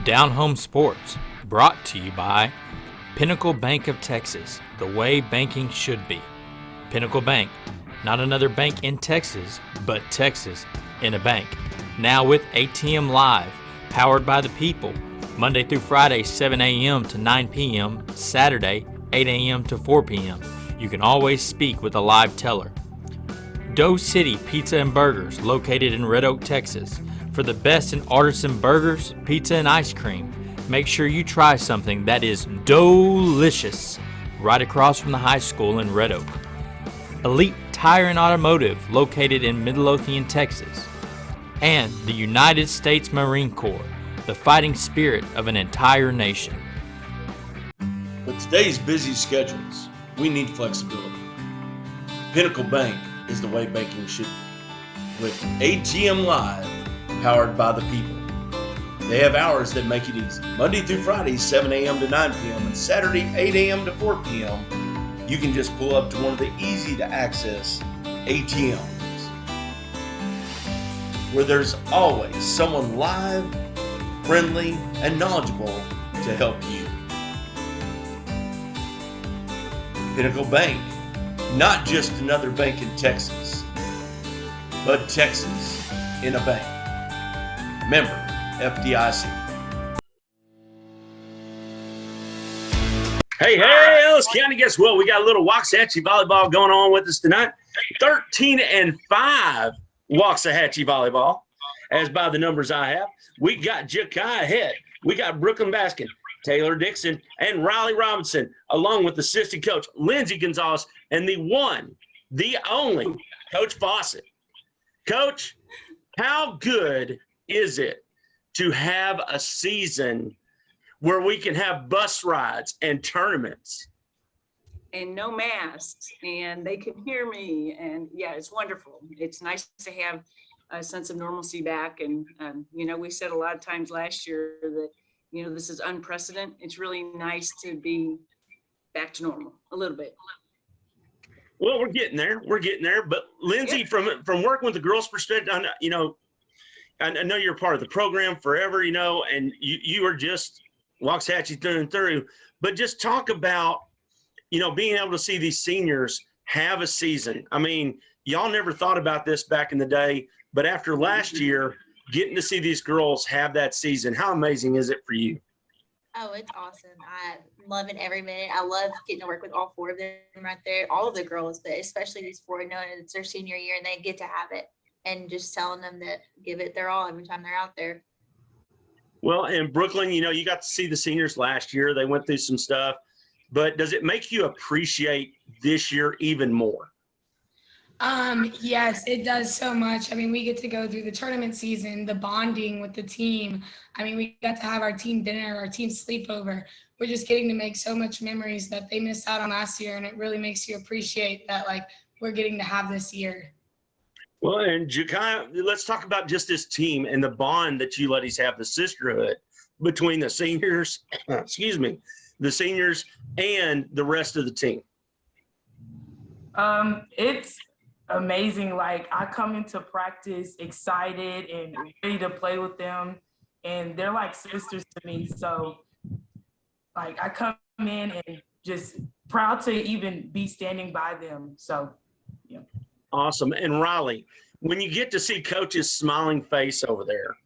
DownHome Sports, brought to you by Pinnacle Bank of Texas, the way banking should be. Pinnacle Bank, not another bank in Texas, but Texas in a bank. Now with ATM Live, powered by the people, Monday through Friday, 7 a.m. to 9 p.m., Saturday, 8 a.m. to 4 p.m. You can always speak with a live teller. Dough City Pizza and Burgers, located in Red Oak, Texas. For the best in artisan burgers, pizza, and ice cream, make sure you try something that is delicious right across from the high school in Red Oak. Elite Tire and Automotive, located in Midlothian, Texas. And the United States Marine Corps, the fighting spirit of an entire nation. With today's busy schedules, we need flexibility. Pinnacle Bank is the way banking should be. With ATM Live, powered by the people. They have hours that make it easy. Monday through Friday, 7 a.m. to 9 p.m. and Saturday, 8 a.m. to 4 p.m. You can just pull up to one of the easy to access ATMs where there's always someone live, friendly, and knowledgeable to help you. Pinnacle Bank, not just another bank in Texas, but Texas in a bank. Member FDIC. Hey, Ellis County, guess what? We got a little Waxahachie Volleyball going on with us tonight. 13-5 Waxahachie Volleyball, as by the numbers I have. We got Ja'Kai Head. We got Brooklyn Baskin, Taylor Dixon, and Riley Robinson, along with assistant coach Lindsey Gonzalez and the one, the only Coach Fawcett. Coach, how good is it to have a season where we can have bus rides and tournaments? And no masks, and they can hear me, and yeah, it's wonderful. It's nice to have a sense of normalcy back, and we said a lot of times last year that this is unprecedented. It's really nice to be back to normal a little bit. Well, we're getting there. But Lindsey, Yeah. from working with the girls' perspective, I know you're part of the program forever, and you are just Waxahachie through and through. But just talk about, being able to see these seniors have a season. I mean, y'all never thought about this back in the day, but after last year, getting to see these girls have that season, how amazing is it for you? Oh, it's awesome. I love it every minute. I love getting to work with all four of them right there, all of the girls, but especially these four, knowing it's their senior year and they get to have it, and just telling them that give it their all every time they're out there. Well, in Brooklyn, you got to see the seniors last year. They went through some stuff. But does it make you appreciate this year even more? Yes, it does so much. I mean, we get to go through the tournament season, the bonding with the team. I mean, we got to have our team dinner, our team sleepover. We're just getting to make so much memories that they missed out on last year, and it really makes you appreciate that, we're getting to have this year. Well, and Ja'Kai, let's talk about just this team and the bond that you ladies have, the sisterhood between the seniors, the seniors and the rest of the team. It's amazing. I come into practice excited and ready to play with them, and they're like sisters to me. So I come in and just proud to even be standing by them. So yeah. Awesome. And Riley, when you get to see Coach's smiling face over there,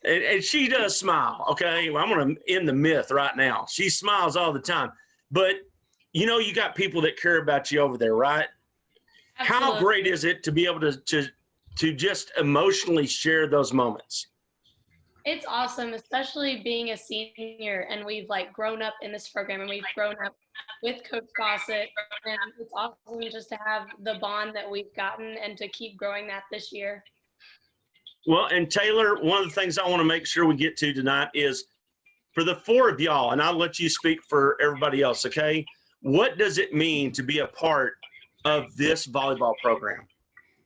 and she does smile, okay? I'm going to end the myth right now. She smiles all the time. But, you got people that care about you over there, right? Absolutely. How great is it to be able to just emotionally share those moments? It's awesome, especially being a senior, and we've grown up in this program, and we've grown up with Coach Fawcett, and it's awesome just to have the bond that we've gotten and to keep growing that this year. Well, and Taylor, one of the things I want to make sure we get to tonight is for the four of y'all, and I'll let you speak for everybody else, okay? What does it mean to be a part of this volleyball program?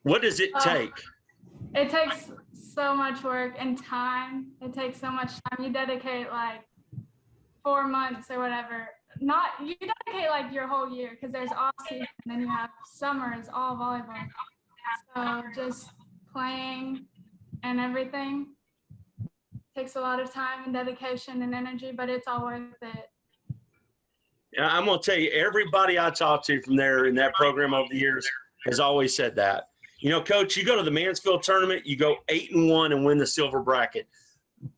What does it take? It takes so much work and time. It takes so much time. You dedicate 4 months or whatever. You dedicate your whole year, because there's off season, and then you have summer. It's all volleyball. So just playing and everything. takes a lot of time and dedication and energy, but it's all worth it. Yeah, I'm going to tell you, everybody I talked to from there in that program over the years has always said that. You know, Coach, you go to the Mansfield tournament, you go 8-1 and win the silver bracket.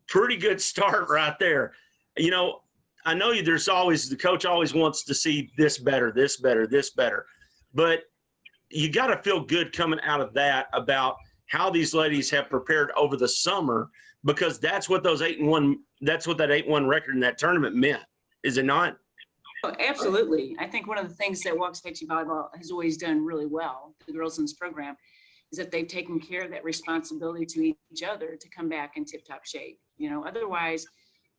Pretty good start right there. You know, I know there's always, the coach always wants to see this better, this better, this better. But you got to feel good coming out of that about how these ladies have prepared over the summer, because that's what those 8-1, that's what that 8-1 record in that tournament meant. Is it not? Oh, absolutely. I think one of the things that Waxahachie Volleyball has always done really well, the girls in this program, is that they've taken care of that responsibility to each other to come back in tip-top shape. You know, otherwise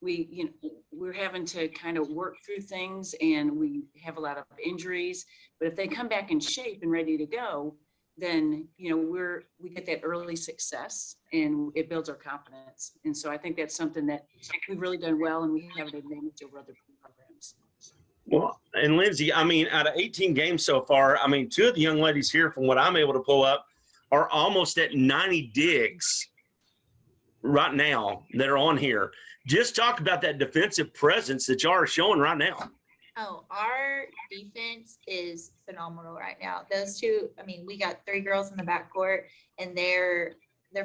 we're having to kind of work through things, and we have a lot of injuries. But if they come back in shape and ready to go, then, you know, we get that early success and it builds our confidence. And so I think that's something that we've really done well, and we have an advantage over other programs. Well, and Lindsay, I mean, out of 18 games so far, I mean, 2 of the young ladies here, from what I'm able to pull up, are almost at 90 digs right now that are on here. Just talk about that defensive presence that y'all are showing right now. Oh, our defense is phenomenal right now. Those two, I mean, we got 3 girls in the backcourt, and they're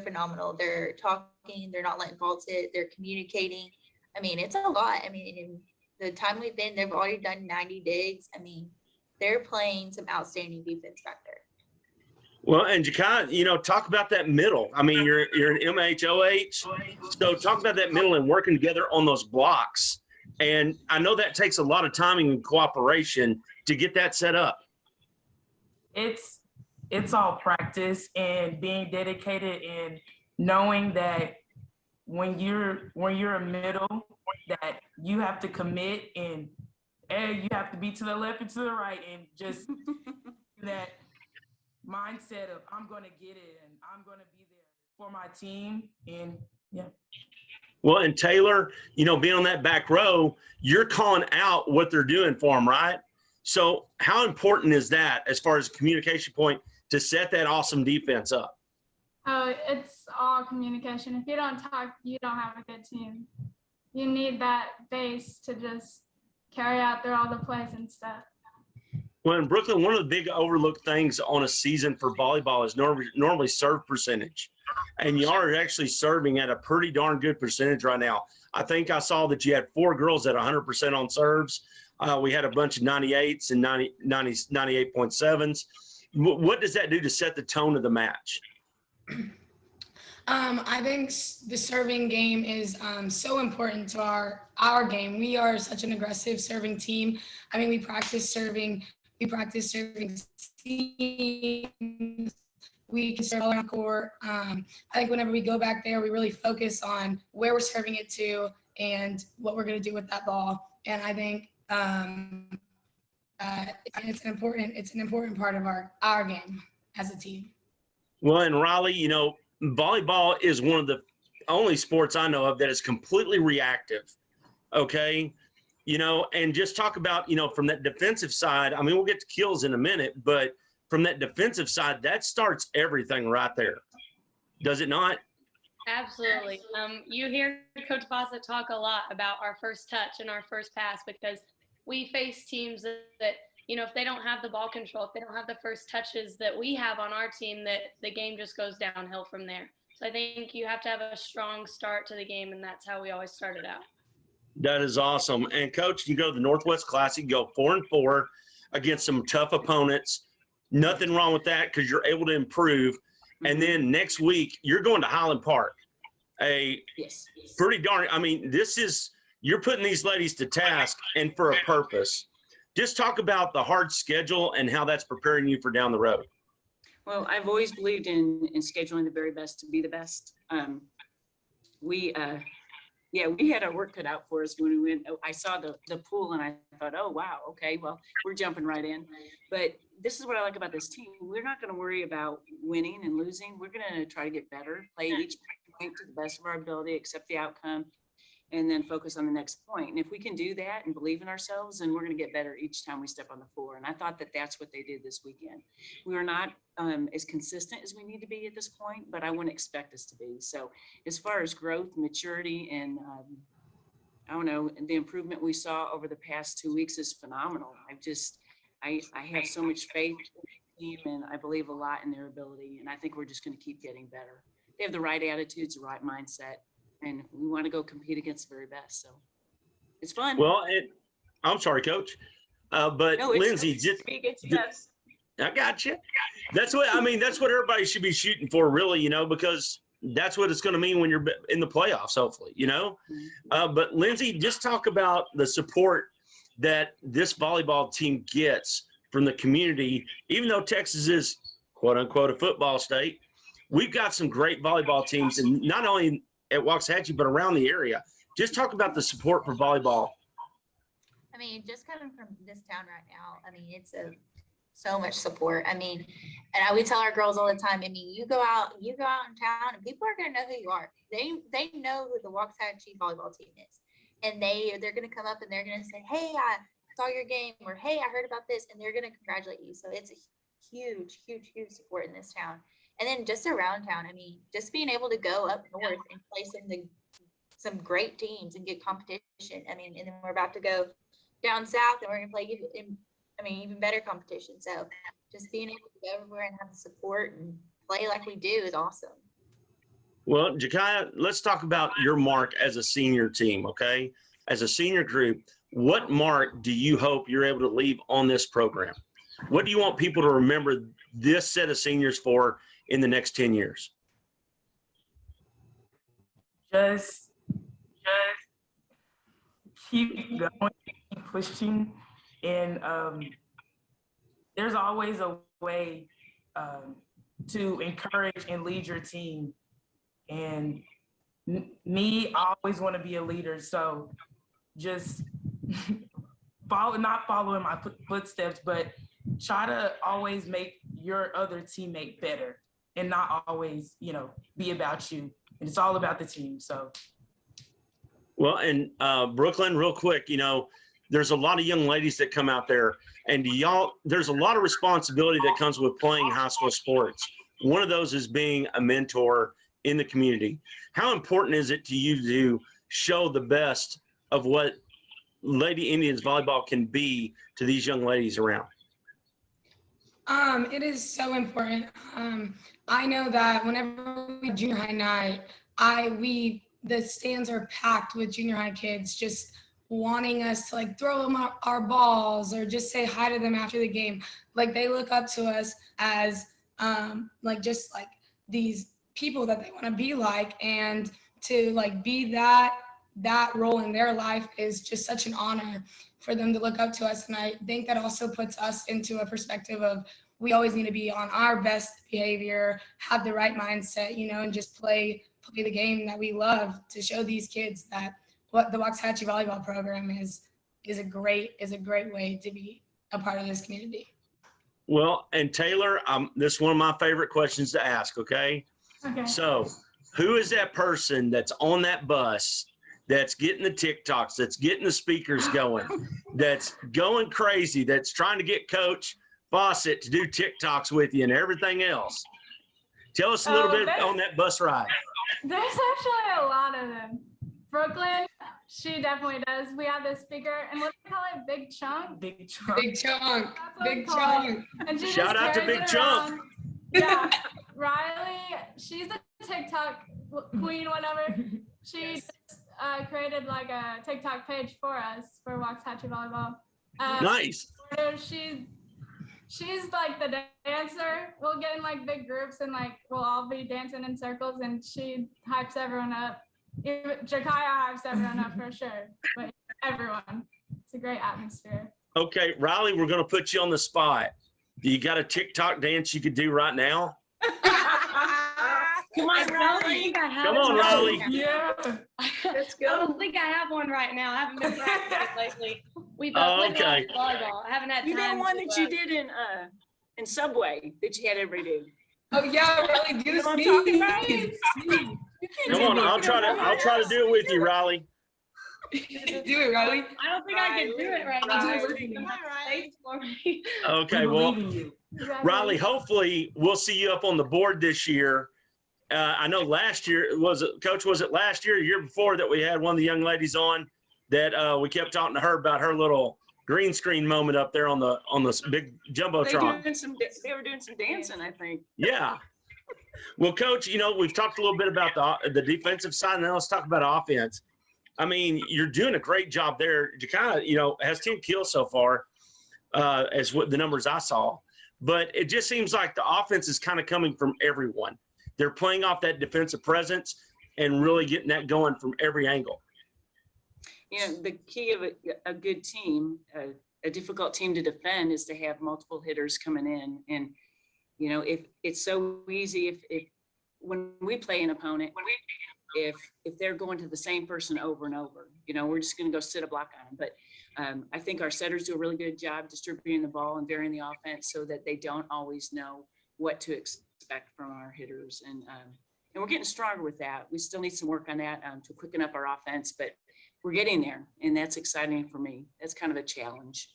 phenomenal. They're talking, they're not letting faults hit, they're communicating. I mean, it's a lot. I mean, in the time we've been, they've already done 90 digs. I mean, they're playing some outstanding defense back there. Well, and Jakai, you know, talk about that middle. I mean, you're an MHOH, so talk about that middle and working together on those blocks. And I know that takes a lot of timing and cooperation to get that set up. It's all practice and being dedicated and knowing that when you're a middle, that you have to commit, and you have to be to the left and to the right, and just that mindset of I'm going to get it and I'm going to be there for my team. And yeah. Well, and Taylor, you know, being on that back row, you're calling out what they're doing for them, right? So how important is that as far as a communication point to set that awesome defense up? Oh, it's all communication. If you don't talk, you don't have a good team. You need that base to just carry out through all the plays and stuff. Well, in Brooklyn, one of the big overlooked things on a season for volleyball is normally serve percentage. And y'all are actually serving at a pretty darn good percentage right now. I think I saw that you had 4 girls at 100% on serves. We had a bunch of 98s and 98.7s. What does that do to set the tone of the match? I think the serving game is so important to our game. We are such an aggressive serving team. I mean, we practice serving teams. We can serve all around court. I think whenever we go back there, we really focus on where we're serving it to and what we're going to do with that ball. And I think it's an important part of our game as a team. Well, and Raleigh, you know, volleyball is one of the only sports I know of that is completely reactive. Okay. You know, and just talk about, you know, from that defensive side, I mean, we'll get to kills in a minute, but from that defensive side, that starts everything right there. Does it not? Absolutely. You hear Coach Bossett talk a lot about our first touch and our first pass, because we face teams that, you know, if they don't have the ball control, if they don't have the first touches that we have on our team, that the game just goes downhill from there. So I think you have to have a strong start to the game, and that's how we always started out. That is awesome. And Coach, you go to the Northwest Classic, you go 4-4 against some tough opponents. Nothing wrong with that because you're able to improve. And then next week, you're going to Highland Park. Pretty darn, I mean, you're putting these ladies to task and for a purpose. Just talk about the hard schedule and how that's preparing you for down the road. Well, I've always believed in scheduling the very best to be the best. We had our work cut out for us when we went. I saw the pool and I thought, oh, wow, okay, well, we're jumping right in. But this is what I like about this team. We're not going to worry about winning and losing. We're going to try to get better, play each point to the best of our ability, accept the outcome, and then focus on the next point. And if we can do that and believe in ourselves, then we're going to get better each time we step on the floor. And I thought that that's what they did this weekend. We were not as consistent as we need to be at this point, but I wouldn't expect us to be. So as far as growth, maturity, and I don't know, the improvement we saw over the past 2 weeks is phenomenal. I have so much faith in the team, and I believe a lot in their ability. And I think we're just going to keep getting better. They have the right attitudes, the right mindset, and we want to go compete against the very best. So it's fun. Well, I'm sorry, Coach, but No, Lindsay, yes. I got you. That's what everybody should be shooting for, really, because that's what it's going to mean when you're in the playoffs, hopefully, But Lindsay, just talk about the support that this volleyball team gets from the community. Even though Texas is, quote unquote, a football state, we've got some great volleyball teams, and not only at Waxahachie, but around the area. Just talk about the support for volleyball. I mean, just coming from this town right now, I mean, it's so much support. I mean, and we tell our girls all the time, I mean, you go out in town and people are going to know who you are. They know who the Waxahachie volleyball team is. And they're going to come up and they're going to say, hey, I saw your game, or hey, I heard about this, and they're going to congratulate you. So it's a huge, huge, huge support in this town. And then just around town, I mean, just being able to go up north and play some great teams and get competition. I mean, and then we're about to go down south and we're going to play even better competition. So just being able to go everywhere and have the support and play like we do is awesome. Well, Jakaya, let's talk about your mark as a senior team, okay? As a senior group, what mark do you hope you're able to leave on this program? What do you want people to remember this set of seniors for in the next 10 years? Just keep going, keep pushing, and there's always a way to encourage and lead your team. And me, I always want to be a leader, so just not following my footsteps, but try to always make your other teammate better, and not always, be about you. And it's all about the team. So. Well, and Brooklyn, real quick, there's a lot of young ladies that come out there, and there's a lot of responsibility that comes with playing high school sports. One of those is being a mentor in the community. How important is it to you to show the best of what Lady Indians volleyball can be to these young ladies around? It is so important. I know that whenever we junior high night, the stands are packed with junior high kids just wanting us to throw them our balls or just say hi to them after the game. They look up to us as these people that they want to be like, and to be that role in their life is just such an honor for them to look up to us. And I think that also puts us into a perspective of we always need to be on our best behavior, have the right mindset, and just play the game that we love, to show these kids that what the Waxahachie volleyball program is a great way to be a part of this community. Well, and Taylor, this is one of my favorite questions to ask, okay? Okay. So who is that person that's on that bus that's getting the TikToks, that's getting the speakers going, that's going crazy, that's trying to get Coach Fawcett to do TikToks with you and everything else? Tell us a little bit on that bus ride. There's actually a lot of them. Brooklyn, she definitely does. We have this speaker, and what do we call it? Big Chunk? Big Chunk. Big Chunk. That's what Big we call it. Chunk. And she Shout just out to carries Big it Chunk. around. Yeah. Riley, she's the TikTok queen, whatever. She just created a TikTok page for us for Waxahachie Volleyball. Nice. She's the dancer. We'll get in big groups and we'll all be dancing in circles, and she hypes everyone up. Even Jakaya hypes everyone up for sure, but everyone. It's a great atmosphere. Okay, Riley, we're going to put you on the spot. Do you got a TikTok dance you could do right now? Come on, Riley. Come on, Riley. Yeah. Let's I go. don't think I have one right now. I haven't been practicing lately. We've played okay. volleyball. I haven't had time. You did one to, that you did in Subway that you had everybody do. Oh yeah, really do You know what I'm talking about? speed. Come on, I'll try to do it with you, Riley. Do it, Riley. I don't think I can do it right now. Riley. Wait for me. Okay, We well, believe in you. Riley, hopefully we'll see you up on the board this year. I know last year, Coach, was it last year or year before that we had one of the young ladies on that we kept talking to her about her little green screen moment up there on the big jumbotron. They were doing some dancing, I think. Yeah. Well, Coach, we've talked a little bit about the defensive side, and now let's talk about offense. I mean, you're doing a great job there. You kind of, has 10 kills so far, as what the numbers I saw. But it just seems like the offense is kind of coming from everyone. They're playing off that defensive presence and really getting that going from every angle. The key of a good team, a difficult team to defend, is to have multiple hitters coming in. And, if it's so easy, if when we play an opponent, if they're going to the same person over and over, we're just going to go sit a block on them. But I think our setters do a really good job distributing the ball and varying the offense so that they don't always know what to expect from our hitters. And we're getting stronger with that. We still need some work on that to quicken up our offense, but we're getting there, and that's exciting for me. That's kind of a challenge.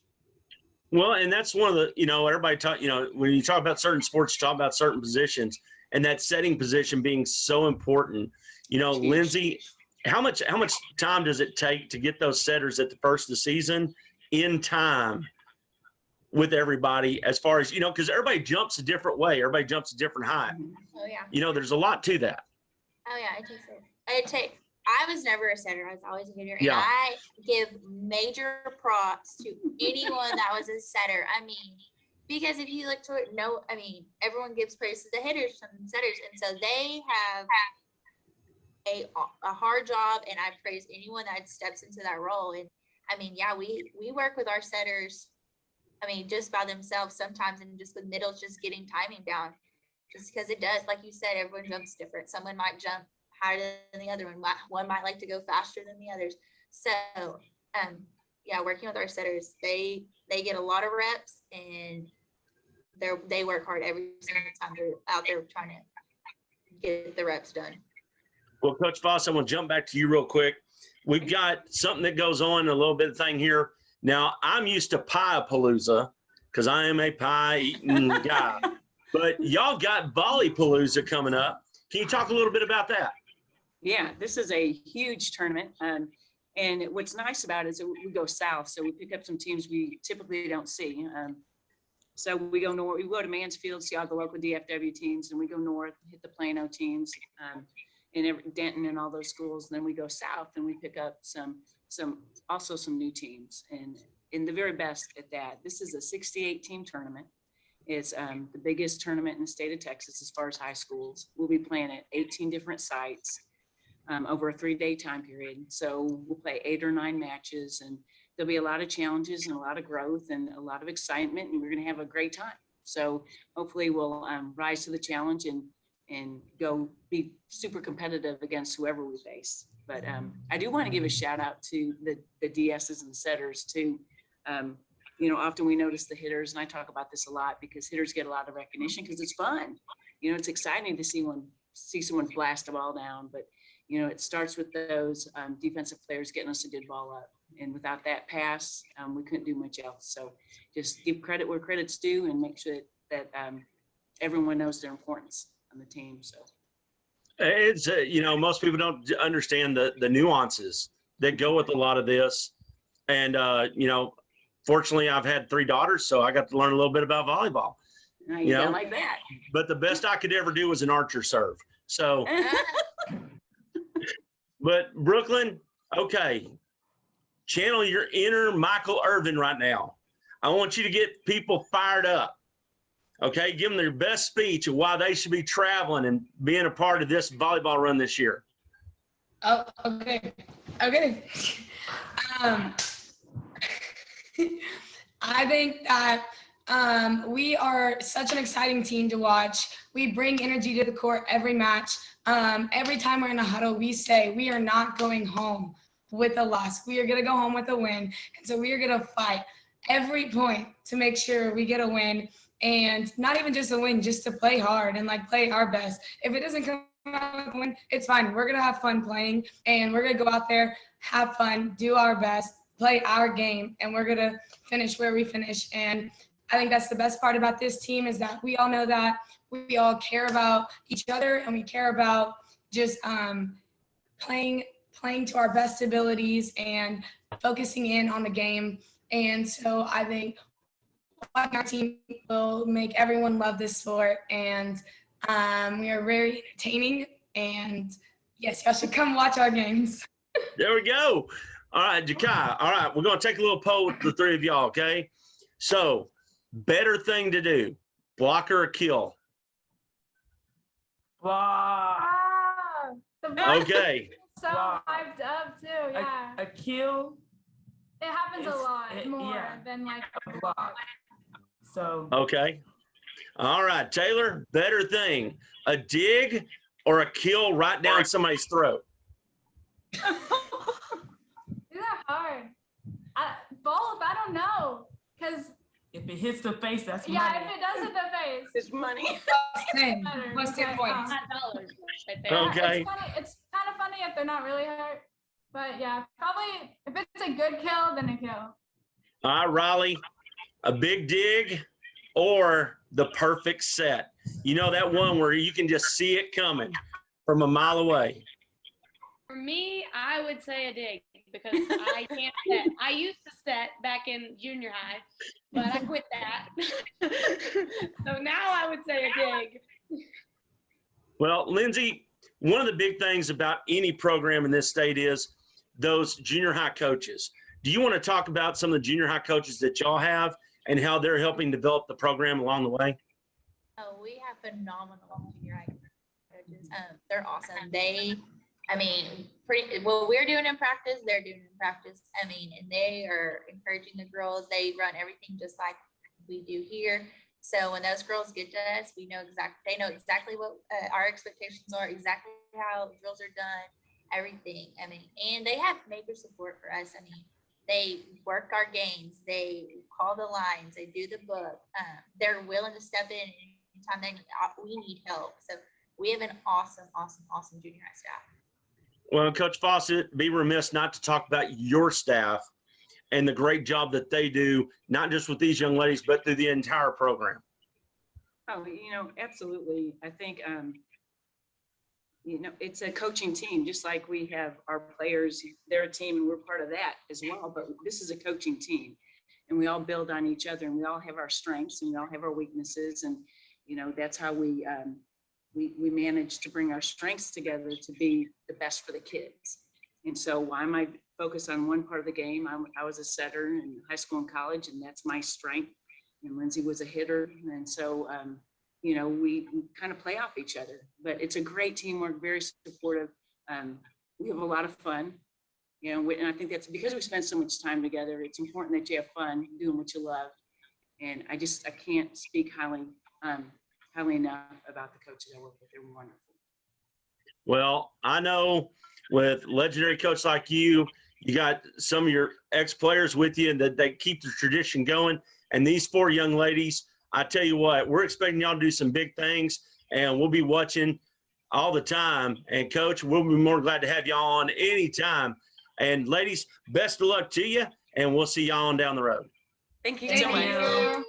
Well, and that's one of the, everybody talk, when you talk about certain sports, you talk about certain positions, and that setting position being so important. Lindsay, how much time does it take to get those setters at the first of the season in time with everybody, as far as, because everybody jumps a different way. Everybody jumps a different height. Oh, yeah. There's a lot to that. Oh, yeah, it takes it. I was never a setter. I was always a hitter. And Yeah. I give major props to anyone that was a setter. I mean, because if you look to it, everyone gives praise to the hitters and setters. And so they have a hard job, and I praise anyone that steps into that role. And we work with our setters, just by themselves sometimes, and just with middles, just getting timing down, just because it does, like you said, everyone jumps different. Someone might jump higher than the other one might like to go faster than the others. So working with our setters, they get a lot of reps, and they work hard every single time they're out there trying to get the reps done. Well, Coach Foss, I'm going to jump back to you real quick. We've got something that goes on, a little bit of thing here. Now, I'm used to Pie-Palooza because I am a pie-eating guy. But y'all got Volley-Palooza coming up. Can you talk a little bit about that? Yeah, this is a huge tournament. And what's nice about it is that we go south, so we pick up some teams we typically don't see. So we go north, we go to Mansfield, see all the local DFW teams, and we go north, hit the Plano teams, and Denton and all those schools. And then we go south and we pick up some new teams, and the very best at that. This is a 68 team tournament. It's the biggest tournament in the state of Texas as far as high schools. We'll be playing at 18 different sites over a 3-day time period. So we'll play 8 or 9 matches, and there'll be a lot of challenges and a lot of growth and a lot of excitement, and we're going to have a great time. So hopefully we'll rise to the challenge and go be super competitive against whoever we face. But I do want to give a shout out to the DSs and setters too. Often we notice the hitters, and I talk about this a lot because hitters get a lot of recognition because it's fun. It's exciting to see someone blast a ball down, but it starts with those defensive players getting us a good ball up. And without that pass, we couldn't do much else. So just give credit where credit's due and make sure that everyone knows their importance on the team. So it's, most people don't understand the nuances that go with a lot of this. And, fortunately, I've had 3 daughters, so I got to learn a little bit about volleyball. you don't like that. But the best I could ever do was an archer serve. So, but Brooklyn, okay, channel your inner Michael Irvin right now. I want you to get people fired up. Okay, give them their best speech of why they should be traveling and being a part of this volleyball run this year. Oh, okay. I think that we are such an exciting team to watch. We bring energy to the court every match. Every time we're in a huddle, we say we are not going home with a loss. We are going to go home with a win. And so we are going to fight every point to make sure we get a win. And not even just a win, just to play hard and play our best. If it doesn't come out with a win, it's fine. We're going to have fun playing, and we're going to go out there, have fun, do our best, play our game, and we're going to finish where we finish. And I think that's the best part about this team is that we all know that we all care about each other, and we care about just playing to our best abilities and focusing in on the game. And so I think watching our team will make everyone love this sport, and we are very entertaining. And yes, y'all should come watch our games. There we go. All right, Jakai. All right, we're going to take a little poll with the three of y'all, okay? So, better thing to do, block or a kill? Block. Ah, the block Okay. is so hyped up too. Yeah, A kill. it happens a lot more yeah. than like A block. So Okay. All right, Taylor, better thing, a dig or a kill right down somebody's throat? These are hard. Both. I don't know, cause if it hits the face, that's yeah, money. if it does hit the face, It's money. Same. better. Plus 10 points. $5 right there. Yeah, Okay. It's funny. It's kind of funny if they're not really hurt, but yeah, probably if it's a good kill, then a kill. All right, Riley, a big dig or the perfect set? You know that one where you can just see it coming from a mile away? For me, I would say a dig because I can't set. I used to set back in junior high, but I quit that. So now I would say a dig. Well, Lindsay, one of the big things about any program in this state is those junior high coaches. Do you want to talk about some of the junior high coaches that y'all have and how they're helping develop the program along the way? Oh, we have phenomenal junior high coaches. They're awesome. What we're doing in practice, they're doing in practice. And they are encouraging the girls. They run everything just like we do here. So when those girls get to us, they know exactly what our expectations are, exactly how drills are done, everything. And they have major support for us. They work our games. They call the lines. They do the book. They're willing to step in anytime we need help. So we have an awesome junior high staff. Well, Coach Fawcett, be remiss not to talk about your staff and the great job that they do, not just with these young ladies, but through the entire program. Oh, absolutely. I think, it's a coaching team, just like we have our players. They're a team and we're part of that as well. But this is a coaching team and we all build on each other and we all have our strengths and we all have our weaknesses. And, that's how we manage to bring our strengths together to be the best for the kids. And so why am I focused on one part of the game? I was a setter in high school and college, and that's my strength. And Lindsay was a hitter. And so, we kind of play off each other. But it's a great teamwork, very supportive. We have a lot of fun. And I think that's because we spend so much time together. It's important that you have fun doing what you love. And I can't speak highly enough about the coaches I work with. They're wonderful. Well, I know with legendary coach like you got some of your ex-players with you and that they keep the tradition going. And these four young ladies, I tell you what, we're expecting y'all to do some big things, and we'll be watching all the time. And Coach, we'll be more glad to have y'all on anytime. And ladies, best of luck to you, and we'll see y'all on down the road. Thank you Thank so much. you.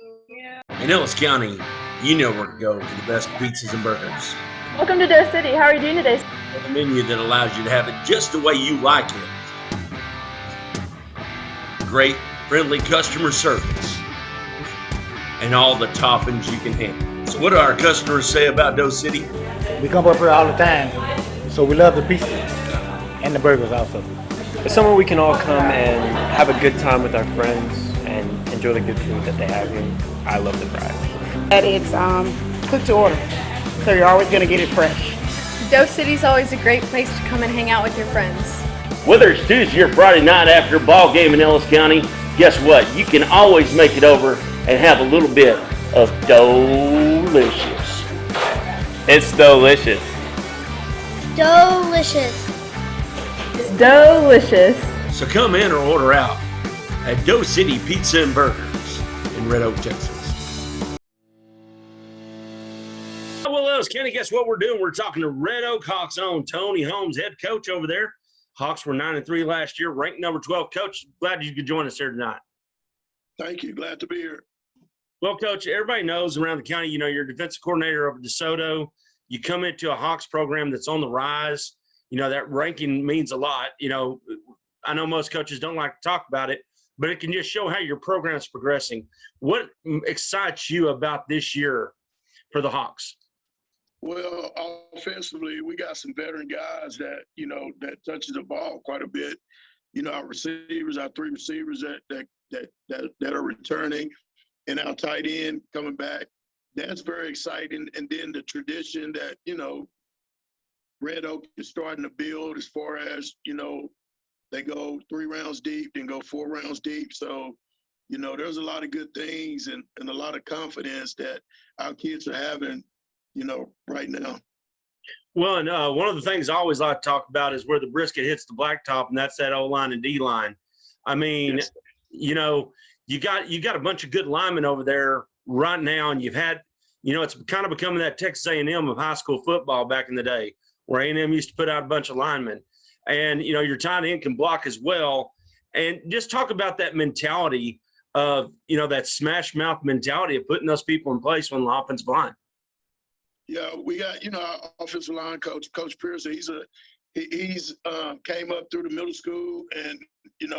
In Ellis County, you know where to go for the best pizzas and burgers. Welcome to Doe City. How are you doing today? A menu that allows you to have it just the way you like it. Great, friendly customer service. And all the toppings you can handle. So what do our customers say about Doe City? We come up here all the time, so we love the pizza and the burgers also. It's somewhere we can all come and have a good time with our friends and enjoy the good food that they have here. I love the fries. And it's cooked to order, so you're always going to get it fresh. Doe City's always a great place to come and hang out with your friends. Whether it's Tuesday or Friday night after a ball game in Ellis County, guess what? You can always make it over and have a little bit of delicious. It's delicious. Delicious. It's delicious. So come in or order out at Doe City Pizza and Burgers in Red Oak, Texas. Well, Ellis County, guess what we're doing? We're talking to Red Oak Hawks own Tony Holmes, head coach over there. Hawks were 9-3 last year, ranked number 12. Coach, glad you could join us here tonight. Thank you. Glad to be here. Well, Coach, everybody knows around the county, you're defensive coordinator over DeSoto. You come into a Hawks program that's on the rise. That ranking means a lot. I know most coaches don't like to talk about it, but it can just show how your program's progressing. What excites you about this year for the Hawks? Well, offensively, we got some veteran guys that, that touches the ball quite a bit. Our receivers, our three receivers that are returning, and our tight end coming back. That's very exciting. And then the tradition that, Red Oak is starting to build as far as, they go 3 rounds deep, then go 4 rounds deep. So, there's a lot of good things and a lot of confidence that our kids are having, right now. Well, and one of the things I always like to talk about is where the brisket hits the blacktop, and that's that O-line and D-line. I mean, Yes. You got a bunch of good linemen over there right now, and you've had, it's kind of becoming that Texas A&M of high school football back in the day, where A&M used to put out a bunch of linemen. And, your tight end can block as well. And just talk about that mentality of, that smash mouth mentality of putting those people in place on the offensive line. Yeah, we got, our offensive line coach, Coach Pierce. He's came up through the middle school, and,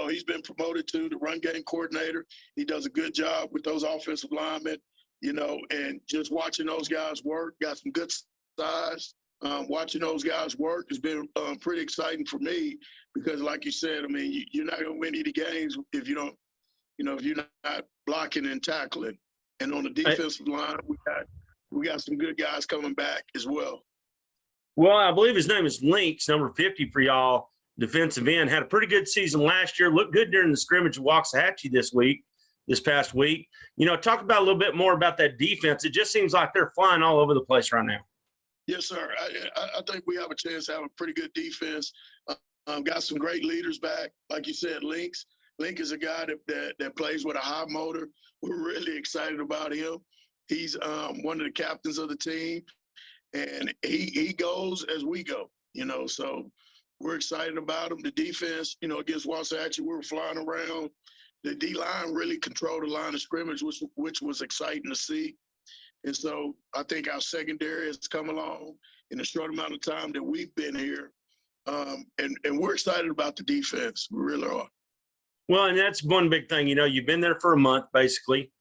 he's been promoted to the run game coordinator. He does a good job with those offensive linemen, and just watching those guys work, got some good size. Watching those guys work has been pretty exciting for me because, like you said, I mean, you're not going to win any games if you don't, if you're not blocking and tackling. And on the defensive line, we got some good guys coming back as well. Well, I believe his name is Links, number 50 for y'all, defensive end. Had a pretty good season last year. Looked good during the scrimmage at Waxahachie this past week. Talk about a little bit more about that defense. It just seems like they're flying all over the place right now. Yes, sir. I think we have a chance to have a pretty good defense. Got some great leaders back. Like you said, Links. Link is a guy that plays with a high motor. We're really excited about him. He's one of the captains of the team, and he goes as we go, so we're excited about him. The defense, against Waxahachie, we were flying around. The D-line really controlled the line of scrimmage, which was exciting to see. And so I think our secondary has come along in a short amount of time that we've been here. And we're excited about the defense. We really are. Well, and that's one big thing. You've been there for a month, basically.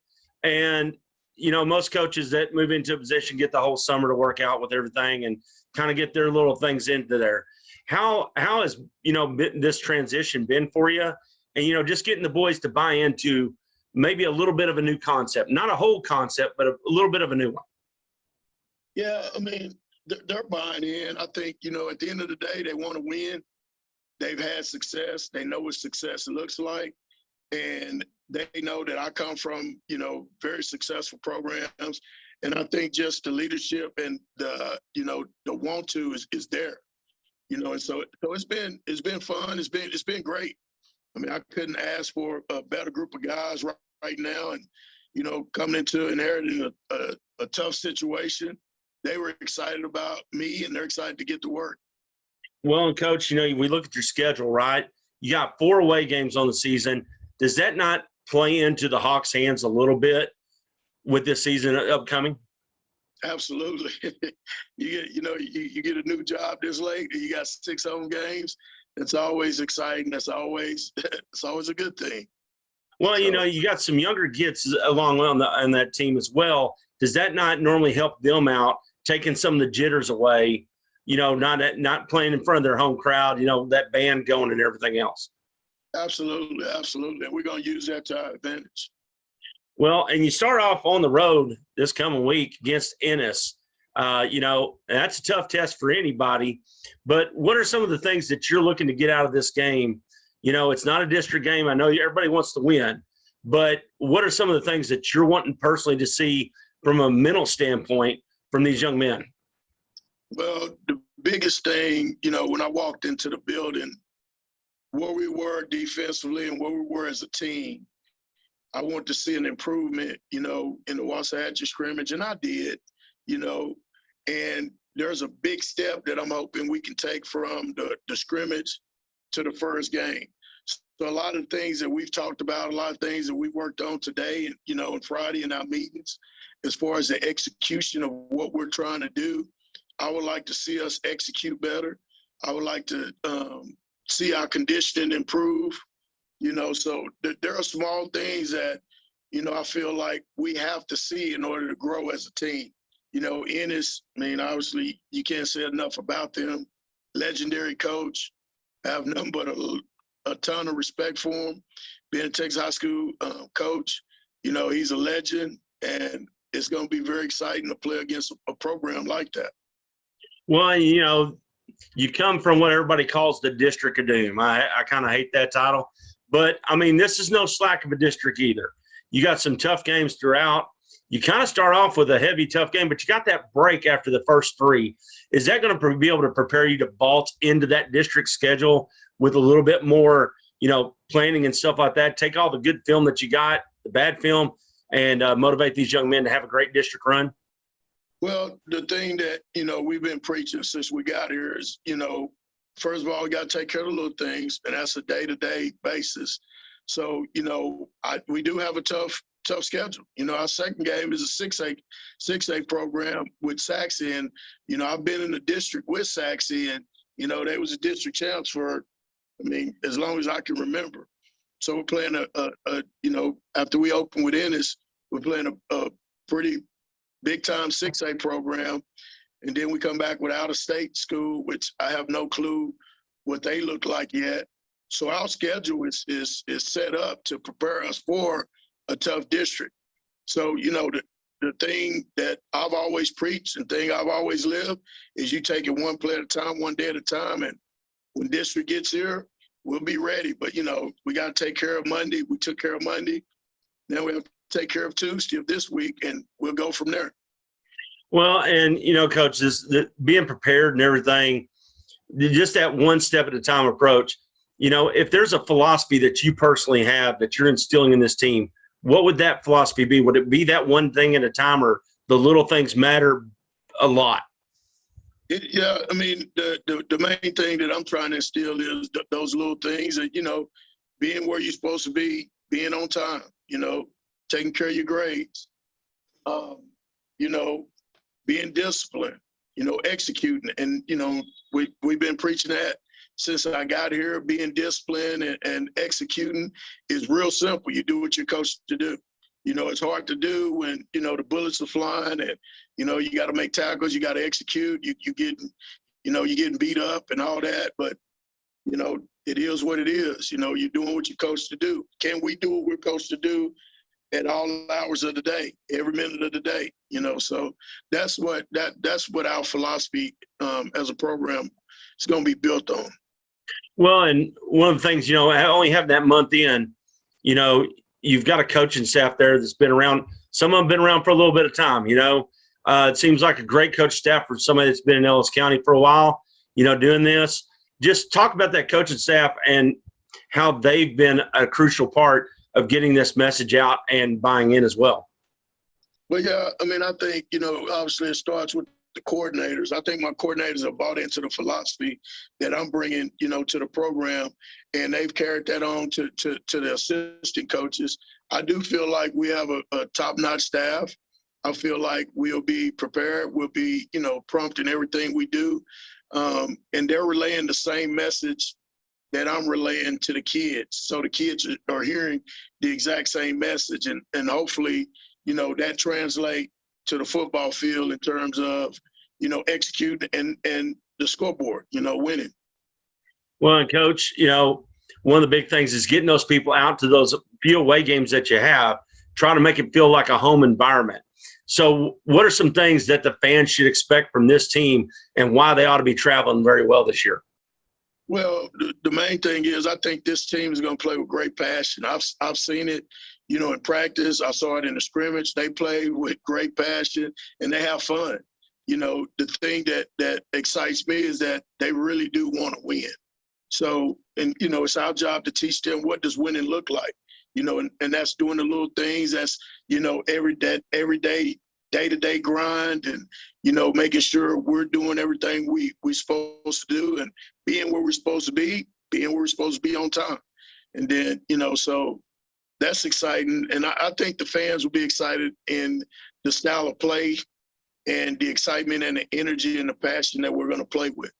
And, most coaches that move into a position get the whole summer to work out with everything and kind of get their little things into there. How has, this transition been for you? And, just getting the boys to buy into maybe a little bit of a new concept, not a whole concept, but a little bit of a new one. Yeah, I mean, they're buying in. I think, at the end of the day, they want to win. They've had success. They know what success looks like. And they know that I come from, very successful programs. And I think just the leadership and the want to is there, and so it's been fun. It's been great. I mean, I couldn't ask for a better group of guys right now. And, coming into inheriting a tough situation, they were excited about me and they're excited to get to work. Well, and Coach, we look at your schedule, right? You got 4 away games on the season. Does that not play into the Hawks' hands a little bit with this season upcoming? Absolutely. You get a new job this late and you got 6 home games. It's always exciting. It's always a good thing. Well, you got some younger kids along on that team as well. Does that not normally help them out, taking some of the jitters away, not playing in front of their home crowd, that band going and everything else? Absolutely. And we're going to use that to our advantage. Well, and you start off on the road this coming week against Innis. That's a tough test for anybody. But what are some of the things that you're looking to get out of this game? It's not a district game. I know everybody wants to win. But what are some of the things that you're wanting personally to see from a mental standpoint from these young men? Well, the biggest thing, when I walked into the building, where we were defensively and where we were as a team, I want to see an improvement, in the Waxahachie scrimmage, and I did, And there's a big step that I'm hoping we can take from the scrimmage to the first game. So a lot of things that we've talked about, a lot of things that we worked on today and, and Friday in our meetings, as far as the execution of what we're trying to do, I would like to see us execute better. I would like to see our conditioning improve, so there are small things that, I feel like we have to see in order to grow as a team. Ennis, obviously you can't say enough about them. Legendary coach, I have nothing but a ton of respect for him. Being a Texas high school coach, he's a legend, and it's going to be very exciting to play against a program like that. Well, you come from what everybody calls the District of Doom. I kind of hate that title, but this is no slack of a district either. You got some tough games throughout. You kind of start off with a heavy, tough game, but you got that break after the first three. Is that going to be able to prepare you to vault into that district schedule with a little bit more, planning and stuff like that? Take all the good film that you got, the bad film, and motivate these young men to have a great district run? Well, the thing that, we've been preaching since we got here is, first of all, we got to take care of the little things, and that's a day-to-day basis. So, we do have a tough schedule. Our second game is a 6A program with Sackett, and, I've been in the district with Sackett, and, they was a district champs for, as long as I can remember. So we're playing after we open with Ennis, we're playing a pretty big-time 6A program, and then we come back with out-of-state school, which I have no clue what they look like yet. So our schedule is set up to prepare us for a tough district. So, the thing that I've always preached and thing I've always lived is you take it one play at a time, one day at a time, and when district gets here, we'll be ready. But, we got to take care of Monday. We took care of Monday. Now we have to take care of Tuesday of this week, and we'll go from there. Well, and, Coach, being prepared and everything, just that one step at a time approach, if there's a philosophy that you personally have that you're instilling in this team, what would that philosophy be? Would it be that one thing at a time, or the little things matter a lot? The main thing that I'm trying to instill is those little things that, being where you're supposed to be, being on time, taking care of your grades, being disciplined, executing. And, we've been preaching that since I got here. Being disciplined and executing is real simple. You do what you're coached to do. It's hard to do when, the bullets are flying and, you got to make tackles, you got to execute, you're getting beat up and all that. But, it is what it is. You're doing what you're coached to do. Can we do what we're coached to do at all hours of the day, every minute of the day? So that's what our philosophy as a program is going to be built on. Well, and one of the things, I only have that month in, you've got a coaching staff there that's been around. Some of them been around for a little bit of time, it seems like a great coach staff for somebody that's been in Ellis County for a while, doing this. Just talk about that coaching staff and how they've been a crucial part of getting this message out and buying in as well. Well, yeah, I think, obviously it starts with the coordinators. I think my coordinators have bought into the philosophy that I'm bringing, to the program, and they've carried that on to the assistant coaches. I do feel like we have a top-notch staff. I feel like we'll be prepared. We'll be, prompt in everything we do. And they're relaying the same message that I'm relaying to the kids. So the kids are hearing the exact same message, and hopefully, that translate to the football field in terms of, executing and the scoreboard, winning. Well, and Coach, one of the big things is getting those people out to those few away games that you have, trying to make it feel like a home environment. So what are some things that the fans should expect from this team and why they ought to be traveling very well this year? Well, the main thing is I think this team is going to play with great passion. I've seen it, in practice. I saw it in the scrimmage. They play with great passion and they have fun. The thing that excites me is that they really do want to win. So, and, it's our job to teach them what does winning look like, and that's doing the little things. That's, every day day-to-day grind and, making sure we're doing everything we're supposed to do and being where we're supposed to be on time. And then, so that's exciting. And I think the fans will be excited in the style of play and the excitement and the energy and the passion that we're going to play with.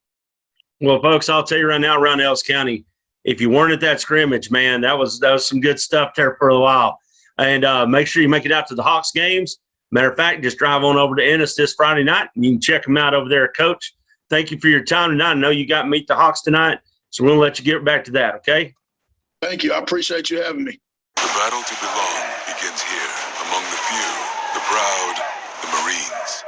Well, folks, I'll tell you right now, around Ellis County, if you weren't at that scrimmage, man, that was some good stuff there for a while. And make sure you make it out to the Hawks games. Matter of fact, just drive on over to Ennis this Friday night, and you can check them out over there, Coach. Thank you for your time tonight. I know you got to meet the Hawks tonight, so we're going to let you get back to that, okay? Thank you. I appreciate you having me. The battle to belong begins here, among the few, the proud, the Marines.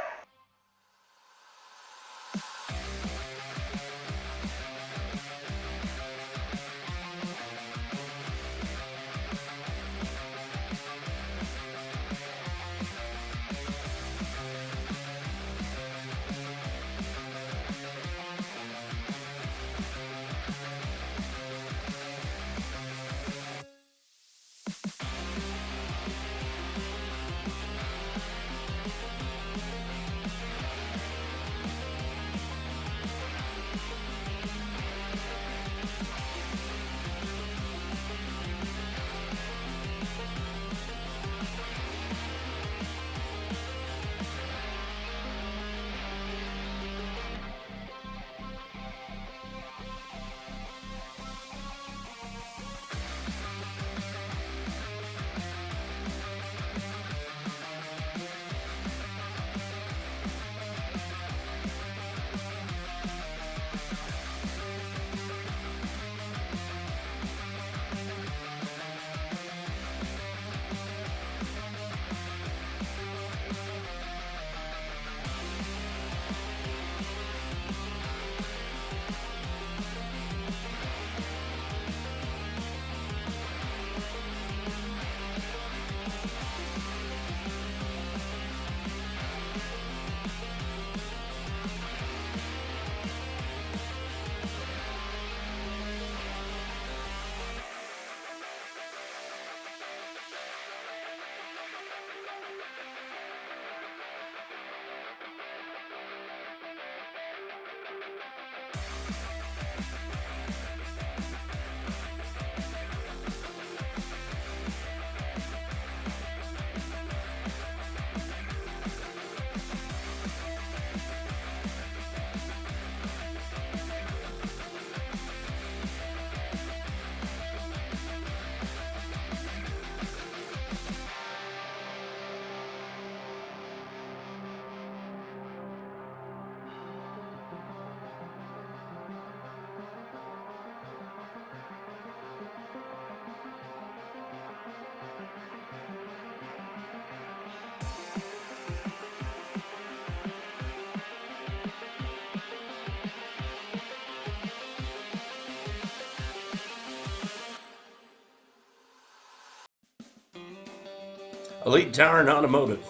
Elite Tire and Automotive.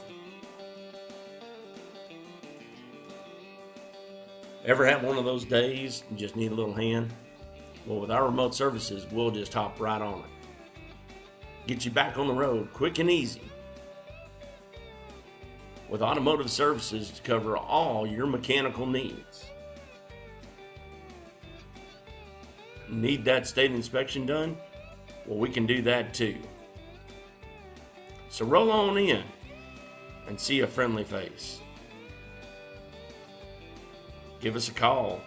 Ever have one of those days you just need a little hand? Well, with our remote services, we'll just hop right on it. Get you back on the road quick and easy. With automotive services to cover all your mechanical needs. Need that state inspection done? Well, we can do that too. So roll on in and see a friendly face. Give us a call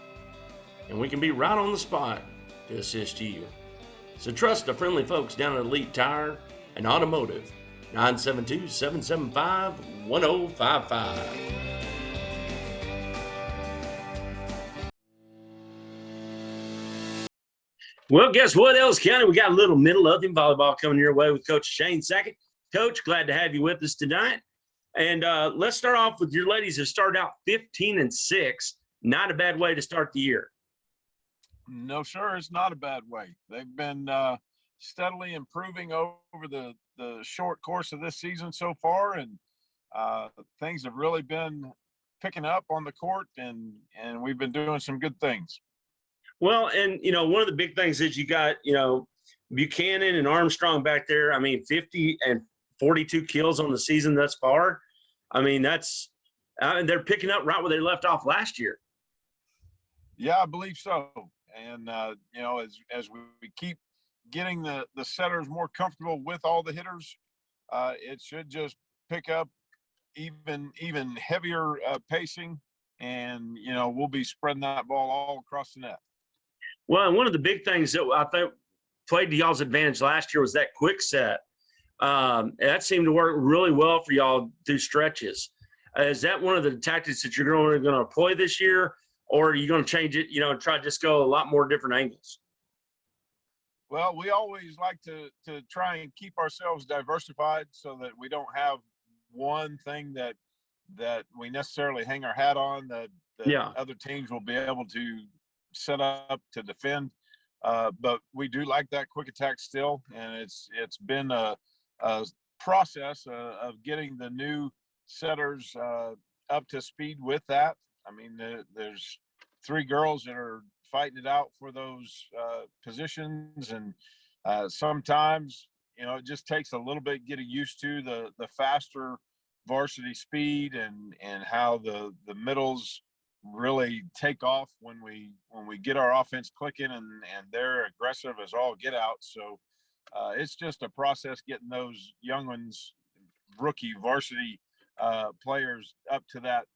and we can be right on the spot to assist you. So trust the friendly folks down at Elite Tire and Automotive, 972-775-1055. Well, guess what, Ellis County? We got a little Midlothian volleyball coming your way with Coach Shane Sackett. Coach, glad to have you with us tonight. And let's start off with your ladies that started out 15-6. Not a bad way to start the year. No, sir, it's not a bad way. They've been steadily improving over the short course of this season so far, and things have really been picking up on the court, and we've been doing some good things. Well, and, one of the big things is you got, Buchanan and Armstrong back there. I mean, 50 and 42 kills on the season thus far. I mean, they're picking up right where they left off last year. Yeah, I believe so. And, as we keep getting the setters more comfortable with all the hitters, it should just pick up even heavier pacing, and, we'll be spreading that ball all across the net. Well, and one of the big things that I think played to y'all's advantage last year was that quick set. That seemed to work really well for y'all through stretches. Is that one of the tactics that you're going to employ this year, or are you going to change it, try to just go a lot more different angles? Well, we always like to try and keep ourselves diversified so that we don't have one thing that we necessarily hang our hat on that other teams will be able to set up to defend. But we do like that quick attack still, and it's been a process of getting the new setters up to speed with that. I mean, there's 3 girls that are fighting it out for those positions, and sometimes it just takes a little bit getting used to the faster varsity speed and how the middles really take off when we get our offense clicking, and they're aggressive as all get out. So it's just a process getting those young ones, rookie varsity players, up to that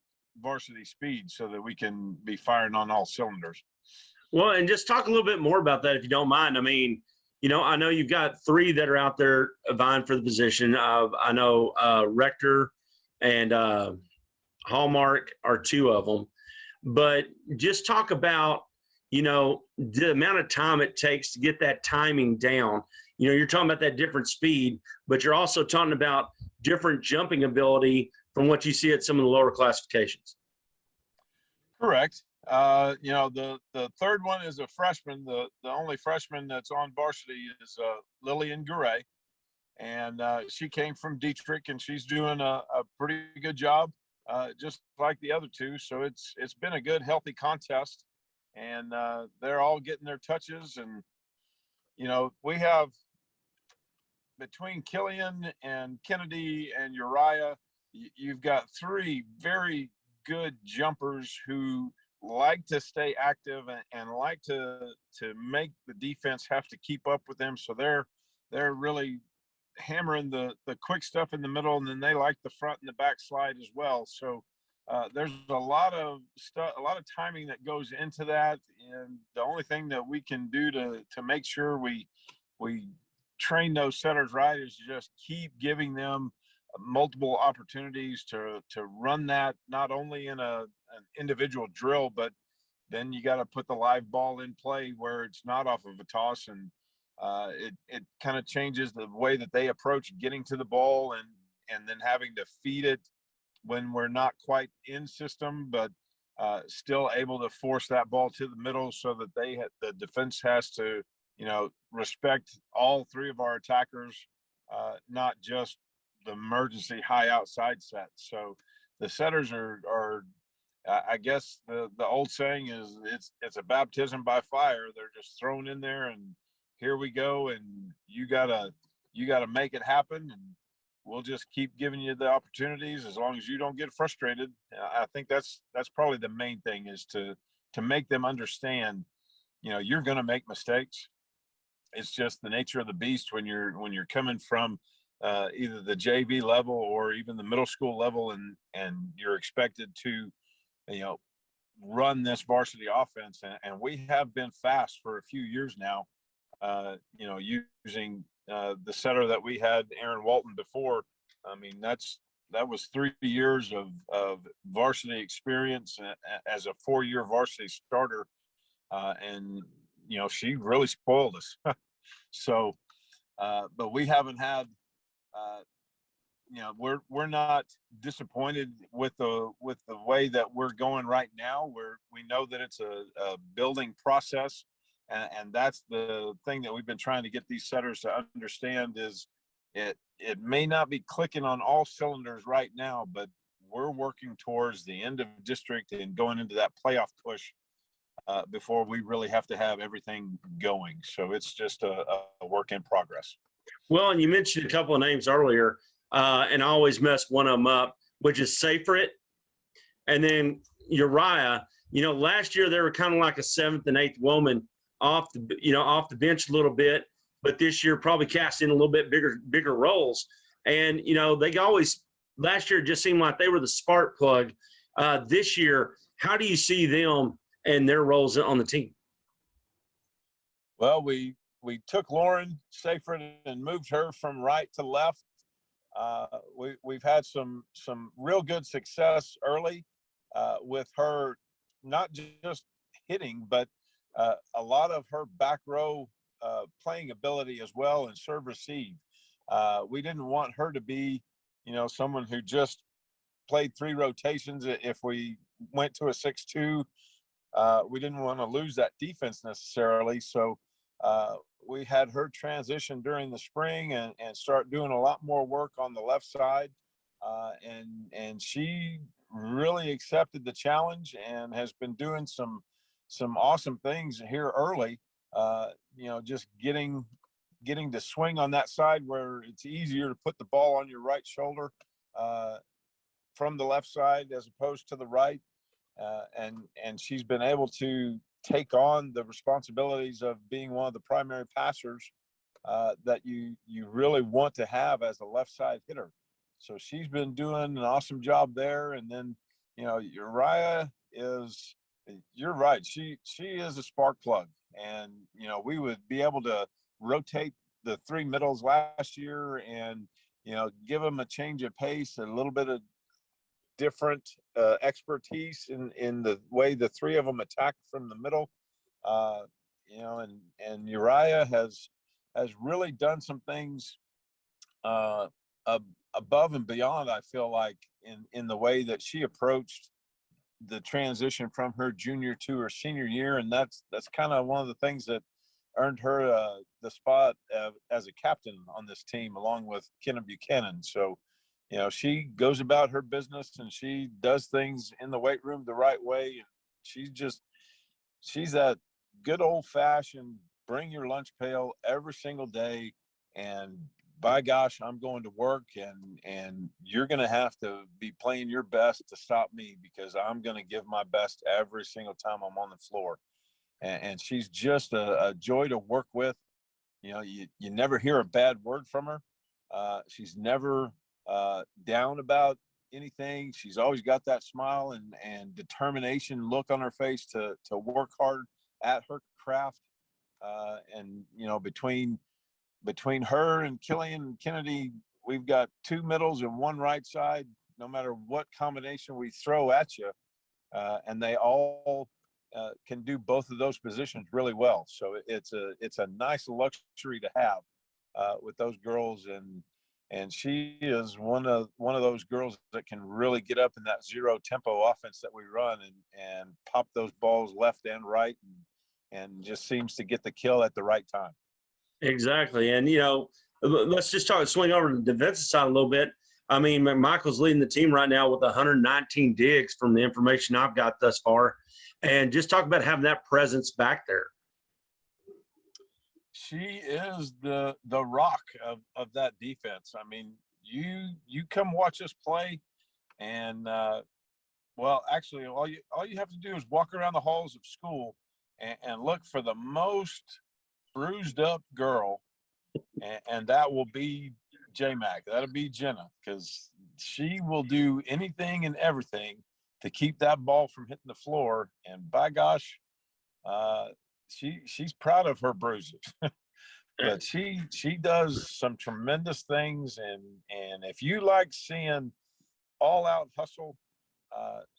varsity speed so that we can be firing on all cylinders. Well, and just talk a little bit more about that, if you don't mind. I mean, I know you've got 3 that are out there vying for the position. I know Rector and Hallmark are 2 of them. But just talk about, the amount of time it takes to get that timing down. You're talking about that different speed, but you're also talking about different jumping ability from what you see at some of the lower classifications. Correct. The third one is a freshman. The only freshman that's on varsity is Lillian Garay, and she came from Dietrich, and she's doing a pretty good job, just like the other 2. So it's been a good, healthy contest, and they're all getting their touches. And we have, between Killian and Kennedy and Uriah, you've got 3 very good jumpers who like to stay active and like to make the defense have to keep up with them. So they're really hammering the quick stuff in the middle, and then they like the front and the back slide as well. So there's a lot of stuff, a lot of timing that goes into that, and the only thing that we can do to make sure we train those setters right is just keep giving them multiple opportunities to run that, not only in an individual drill, but then you got to put the live ball in play where it's not off of a toss, and it kind of changes the way that they approach getting to the ball, and then having to feed it when we're not quite in system, but still able to force that ball to the middle so that the defense has to respect all 3 of our attackers, not just the emergency high outside set. So the setters are I guess the old saying is it's a baptism by fire. They're just thrown in there, and here we go, and you gotta make it happen, and we'll just keep giving you the opportunities as long as you don't get frustrated. I think that's probably the main thing, is to make them understand, you're going to make mistakes. It's just the nature of the beast when you're coming from either the JV level or even the middle school level, and you're expected to, run this varsity offense. And we have been fast for a few years now, using the setter that we had, Aaron Walton, before. I mean, that was 3 years of varsity experience as a 4-year varsity starter. And, she really spoiled us. So, but we haven't had, we're not disappointed with the way that we're going right now. We know that it's a building process, and that's the thing that we've been trying to get these setters to understand, is it may not be clicking on all cylinders right now, but we're working towards the end of district and going into that playoff push before we really have to have everything going. So it's just a work in progress. Well, and you mentioned a couple of names earlier, and I always mess one of them up. which is Seyfried. And then Uriah, last year they were kind of like a 7th and 8th woman off the bench a little bit, but this year probably cast in a little bit bigger roles. And, last year it just seemed like they were the spark plug. This year, how do you see them and their roles on the team? Well, we took Lauren Seyfried and moved her from right to left. We've had some real good success early with her, not just hitting, but a lot of her back row playing ability as well and serve receive. We didn't want her to be, someone who just played 3 rotations. If we went to a 6-2, we didn't want to lose that defense necessarily. So we had her transition during the spring and start doing a lot more work on the left side. And she really accepted the challenge and has been doing some awesome things here early. Just getting to swing on that side where it's easier to put the ball on your right shoulder from the left side as opposed to the right. And she's been able to take on the responsibilities of being one of the primary passers that you really want to have as a left side hitter. So she's been doing an awesome job there. And then, Uriah is, you're right. She is a spark plug. And, we would be able to rotate the 3 middles last year and, give them a change of pace, a little bit of different expertise in the way the 3 of them attack from the middle. And Uriah has really done some things above and beyond, I feel like, in the way that she approached the transition from her junior to her senior year. And that's kind of one of the things that earned her the spot as a captain on this team, along with Kenna Buchanan. So, she goes about her business and she does things in the weight room the right way. And she's that good old fashioned bring your lunch pail every single day. And by gosh, I'm going to work and you're going to have to be playing your best to stop me, because I'm going to give my best every single time I'm on the floor. And she's just a joy to work with. You never hear a bad word from her. She's never down about anything. She's always got that smile and determination look on her face to work hard at her craft. And between her and Killian Kennedy, we've got 2 middles and 1 right side, no matter what combination we throw at you. And they all can do both of those positions really well. So it's a nice luxury to have with those girls. And she is one of those girls that can really get up in that 0 tempo offense that we run and pop those balls left and right and just seems to get the kill at the right time. Exactly. And, let's just swing over to the defensive side a little bit. I mean, McMichael's leading the team right now with 119 digs from the information I've got thus far. And just talk about having that presence back there. She is the rock of that defense. I mean, you come watch us play, and actually, all you have to do is walk around the halls of school and look for the most bruised up girl, and that will be J-Mac. That'll be Jenna, because she will do anything and everything to keep that ball from hitting the floor. And by gosh, she's proud of her bruises. But she does some tremendous things, and if you like seeing all out hustle,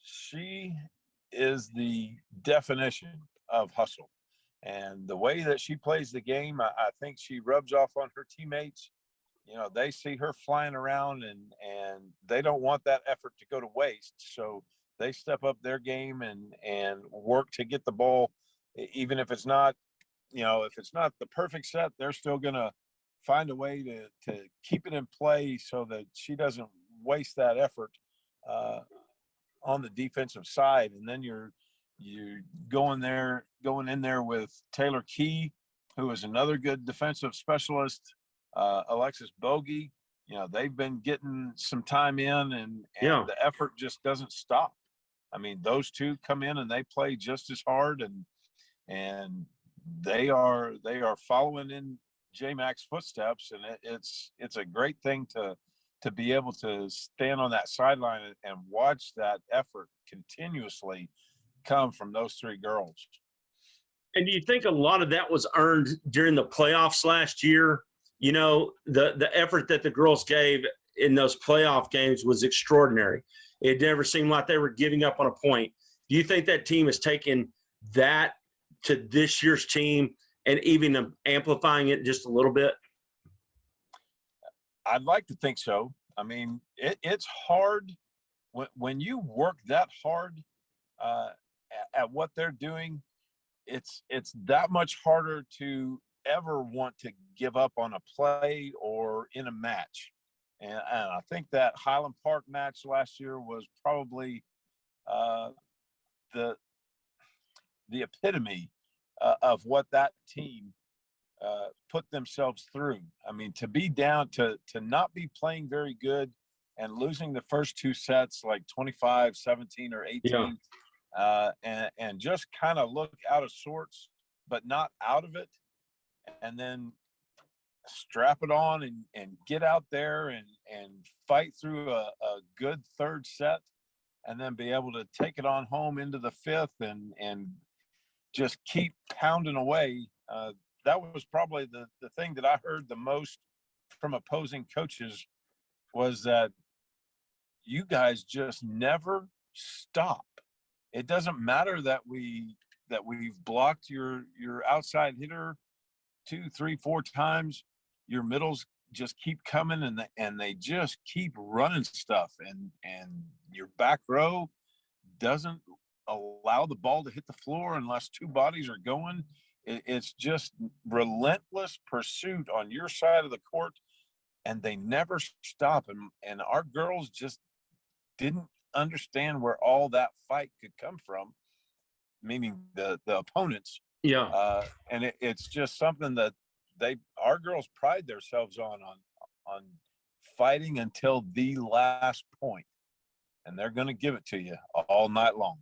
she is the definition of hustle. And the way that she plays the game, I think she rubs off on her teammates. They see her flying around and they don't want that effort to go to waste. So they step up their game and work to get the ball, even if it's not, if it's not the perfect set, they're still going to find a way to keep it in play so that she doesn't waste that effort on the defensive side. And then you're going in there with Taylor Key, who is another good defensive specialist, Alexis Bogey, they've been getting some time in, and Yeah. the effort just doesn't stop. I mean, those two come in and they play just as hard, and they are following in J-Mac's footsteps, and it's a great thing to be able to stand on that sideline and watch that effort continuously come from those three girls. And do you think a lot of that was earned during the playoffs last year? The effort that the girls gave in those playoff games was extraordinary. It never seemed like they were giving up on a point. Do you think that team has taken that to this year's team and even amplifying it just a little bit? I'd like to think so. I mean, it's hard when you work that hard at what they're doing. It's that much harder to ever want to give up on a play or in a match. And I think that Highland Park match last year was probably the epitome of what that team put themselves through. I mean, to be down, to not be playing very good and losing the first two sets like 25, 17, or 18, and just kind of look out of sorts, but not out of it, and then strap it on and get out there and fight through a good third set, and then be able to take it on home into the fifth and just keep pounding away. That was probably the thing that I heard the most from opposing coaches, was that you guys just never stop. It doesn't matter that we've blocked your outside hitter 2, 3, 4 times. Your middles just keep coming, and they just keep running stuff, and your back row doesn't allow the ball to hit the floor unless two bodies are going. It's just relentless pursuit on your side of the court, and they never stop. And our girls just didn't understand where all that fight could come from, meaning the opponents. Yeah. And it's just something that our girls pride themselves on fighting until the last point, and they're going to give it to you all night long.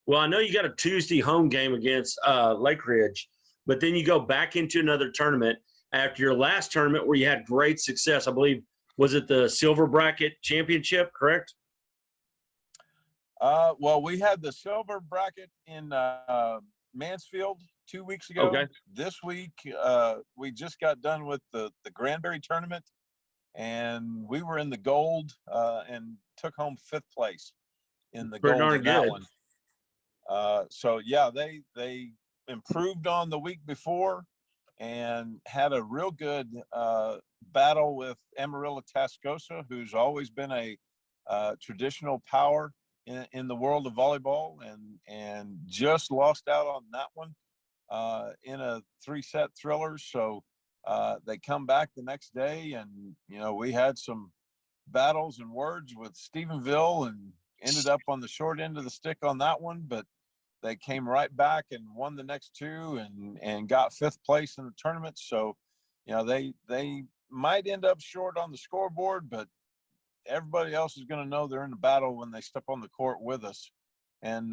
Well, I know you got a Tuesday home game against Lake Ridge, but then you go back into another tournament after your last tournament where you had great success. I believe, was it the Silver Bracket Championship, correct? Well, we had the Silver Bracket in Mansfield 2 weeks ago. Okay. This week, we just got done with the Granbury tournament, and we were in the gold and took home 5th place in the gold in that one. So yeah, they improved on the week before and had a real good battle with Amarillo Tascosa, who's always been a traditional power in the world of volleyball, and just lost out on that one in a 3-set thriller. So they come back the next day, and we had some battles and words with Stephenville and ended up on the short end of the stick on that one, but they came right back and won the next two and got 5th place in the tournament. So, they might end up short on the scoreboard, but everybody else is going to know they're in the battle when they step on the court with us. And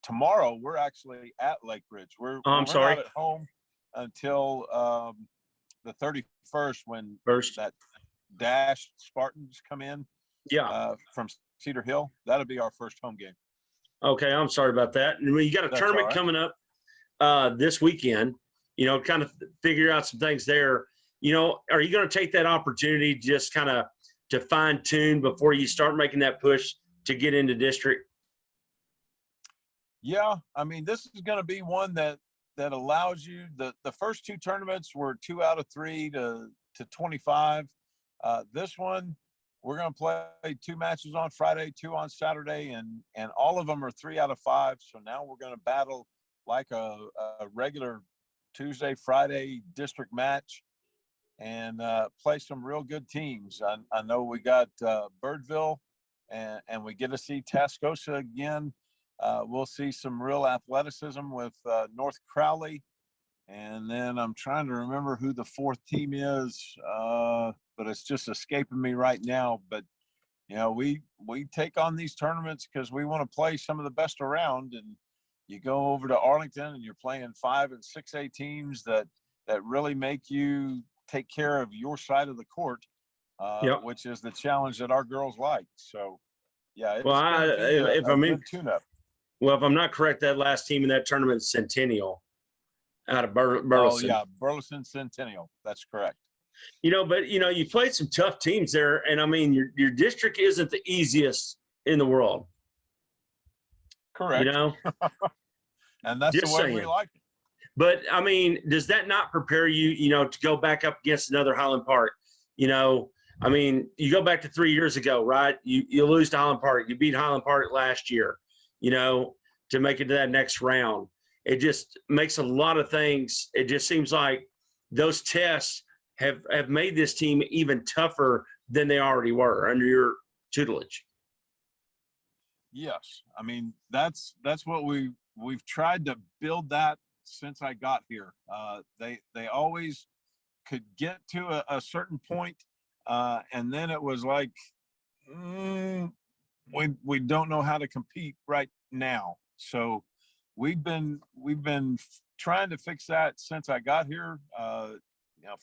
tomorrow we're actually at Lake Ridge. We're not at home until the 31st when that Dash Spartans come in. Yeah. From Cedar Hill. That'll be our first home game. Okay, I'm sorry about that. And you got a tournament coming up this weekend, kind of figure out some things there. Are you going to take that opportunity just kind of to fine tune before you start making that push to get into district? Yeah, I mean, this is going to be one that allows you, the first 2 tournaments were 2 out of 3 to 25. This one, we're going to play 2 matches on Friday, 2 on Saturday, and all of them are 3 out of 5. So now we're going to battle like a regular Tuesday, Friday district match and play some real good teams. I know we got Birdville, and we get to see Tascosa again. We'll see some real athleticism with North Crowley. And then I'm trying to remember who the 4th team is. but it's just escaping me right now. But you know, we take on these tournaments because we want to play some of the best around, and you go over to Arlington and you're playing 5 and 6A teams that really make you take care of your side of the court, which is the challenge that our girls like. So, yeah, it's if a good tune-up. Well, if I'm not correct, that last team in that tournament is Centennial out of Burleson. Oh, yeah, Burleson Centennial. That's correct. You know, but, you know, you played some tough teams there, and, I mean, your district isn't the easiest in the world. Correct. You know? And that's Just the way saying. we like it. But, I mean, does that not prepare you, you know, to go back up against another Highland Park? You know, I mean, you go back to 3 years ago, right? You lose to Highland Park. You beat Highland Park last year, you know, to make it to that next round. It just makes a lot of things. It just seems like those tests have made this team even tougher than they already were under your tutelage. Yes. I mean, that's what we've tried to build that since I got here. They always could get to a certain point, and then it was like, we don't know how to compete right now. So we've been trying to fix that since I got here.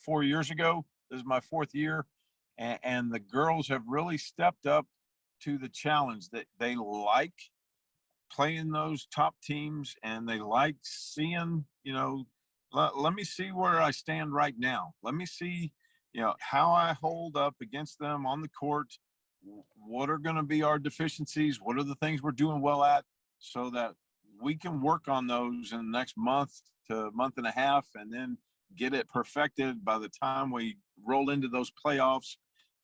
4 years ago. This is my 4th year, and the girls have really stepped up to the challenge. That they like playing those top teams, and they like seeing, you know, let me see where I stand right now. Let me see, you know, how I hold up against them on the court. What are going to be our deficiencies? What are the things we're doing well at, so that we can work on those in the next month to month and a half, and then get it perfected by the time we roll into those playoffs,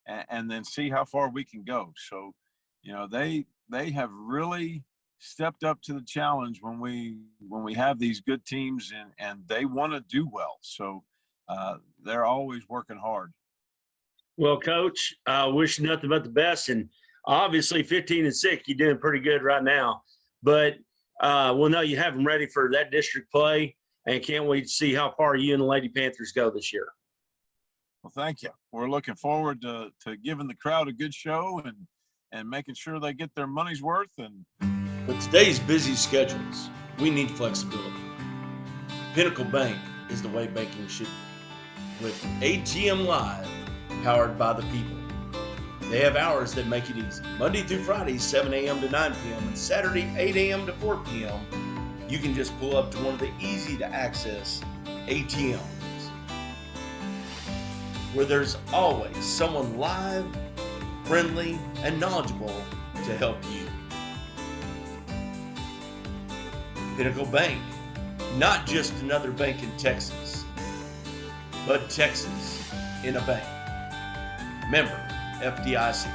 and then see how far we can go. So, you know, they have really stepped up to the challenge when we have these good teams, and they want to do well. So they're always working hard. Well, Coach, I wish you nothing but the best. And obviously 15-6, you're doing pretty good right now. But we'll know you have them ready for that district play, and can't wait to see how far you and the Lady Panthers go this year. Well, thank you. We're looking forward to giving the crowd a good show and making sure they get their money's worth. And with today's busy schedules, we need flexibility. Pinnacle Bank is the way banking should be, with ATM Live, powered by the people. They have hours that make it easy. Monday through Friday, 7 a.m. to 9 p.m. and Saturday, 8 a.m. to 4 p.m. You can just pull up to one of the easy-to-access ATMs, where there's always someone live, friendly, and knowledgeable to help you. Pinnacle Bank, not just another bank in Texas, but Texas in a bank. Member FDIC.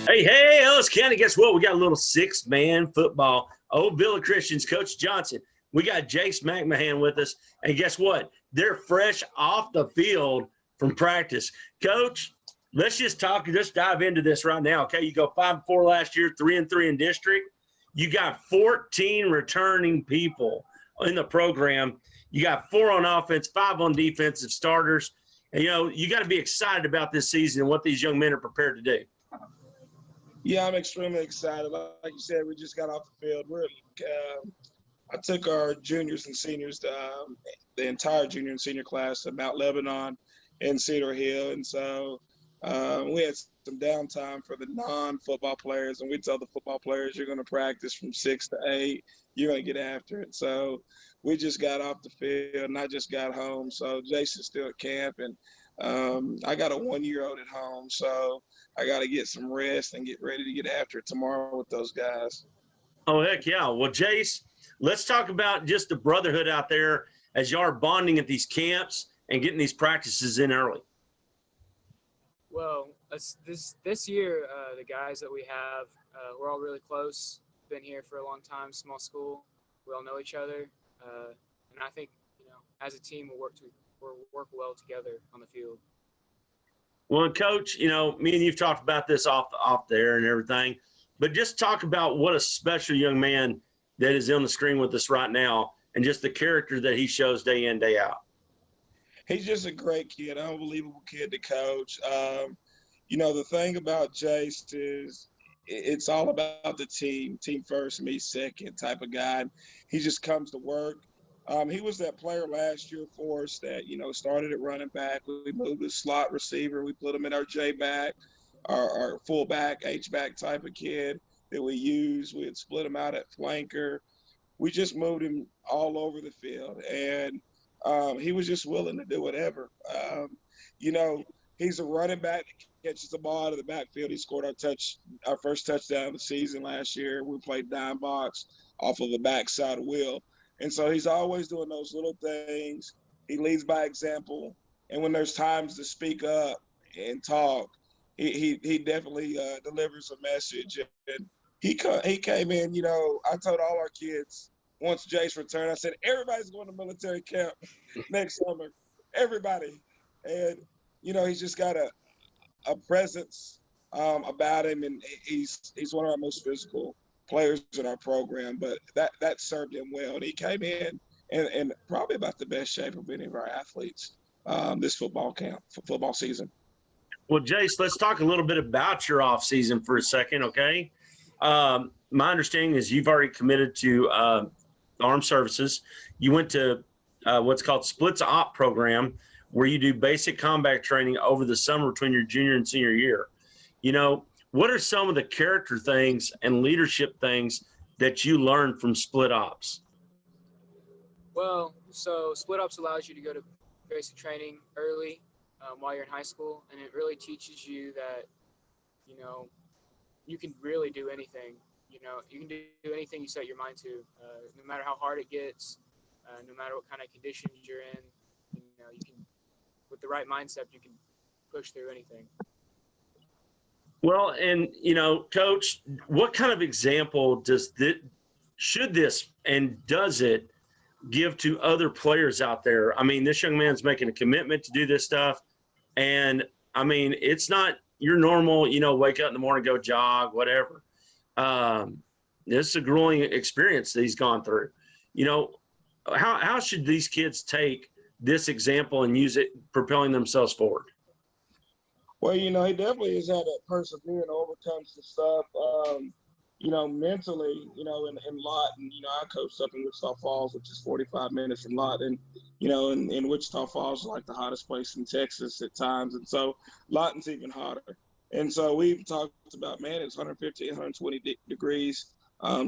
Hey, Ellis County, guess what? We got a little 6-man football. Ovilla Christian's Coach Johnson. We got Jace McMahon with us. And guess what? They're fresh off the field from practice. Coach, let's just dive into this right now, okay? You go 5-4 last year, 3-3 in district. You got 14 returning people in the program. You got 4 on offense, 5 on defensive starters. And, you know, you got to be excited about this season and what these young men are prepared to do. Yeah, I'm extremely excited. Like you said, we just got off the field. I took our juniors and seniors, the entire junior and senior class to Mount Lebanon and Cedar Hill. And so we had some downtime for the non-football players. And we tell the football players, you're going to practice from 6 to 8. You're going to get after it. So we just got off the field, and I just got home. So Jason's still at camp, and I got a 1-year-old at home. So I got to get some rest and get ready to get after it tomorrow with those guys. Oh, heck yeah. Well, Jace, let's talk about just the brotherhood out there as you are bonding at these camps and getting these practices in early. Well, this year, the guys that we have, we're all really close. Been here for a long time, small school. We all know each other. And I think, you know, as a team, we'll work well together on the field. Well, and Coach, you know, me and you've talked about this off the air and everything, but just talk about what a special young man that is on the screen with us right now and just the character that he shows day in, day out. He's just a great kid, unbelievable kid to coach. The thing about Jace is it's all about the team first, me second type of guy. He just comes to work. He was that player last year for us that, started at running back. We moved to slot receiver. We put him in our J back, our fullback, H-back type of kid that we use. We had split him out at flanker. We just moved him all over the field. And he was just willing to do whatever. He's a running back that catches the ball out of the backfield. He scored our first touchdown of the season last year. We played dime box off of the backside wheel. And so he's always doing those little things. He leads by example. And when there's times to speak up and talk, he definitely delivers a message. And he came in, I told all our kids once Jace returned, I said, everybody's going to military camp next summer. Everybody. And, he's just got a presence about him, and he's one of our most physical players in our program, but that served him well. And he came in probably about the best shape of any of our athletes this football season. Well, Jace, let's talk a little bit about your off season for a second, okay? My understanding is you've already committed to armed services. You went to what's called Splits Op program, where you do basic combat training over the summer between your junior and senior year. What are some of the character things and leadership things that you learned from Split Ops? Well, so Split Ops allows you to go to basic training early while you're in high school, and it really teaches you that, you can really do anything. You can do anything you set your mind to, no matter how hard it gets, no matter what kind of conditions you're in. You can, with the right mindset, you can push through anything. Well, and, Coach, what kind of example should this and does it give to other players out there? I mean, this young man's making a commitment to do this stuff. And, it's not your normal, wake up in the morning, go jog, whatever. This is a grueling experience that he's gone through. How should these kids take this example and use it propelling themselves forward? Well, he definitely has had to persevere and overcome some stuff, mentally, in Lothian. I coached up in Wichita Falls, which is 45 minutes from Lothian. In Wichita Falls is like the hottest place in Texas at times. And so Lothian's even hotter. And so we've talked about, man, it's 150, 120 degrees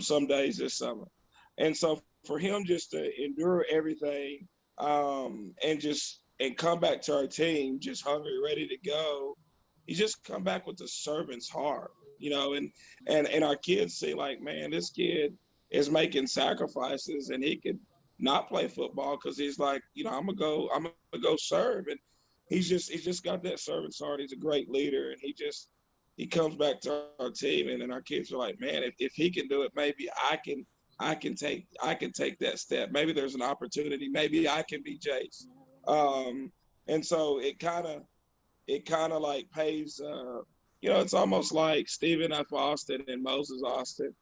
some days this summer. And so for him just to endure everything and come back to our team just hungry, ready to go, he just come back with a servant's heart, and our kids say, like, man, this kid is making sacrifices and he could not play football because he's like, I'm gonna go serve. And he's just got that servant's heart. He's a great leader, and he comes back to our team, and then our kids are like, man, if he can do it, maybe I can take that step. Maybe there's an opportunity. Maybe I can be Jace. And so it kind of like paves, it's almost like Stephen F. Austin and Moses Austin.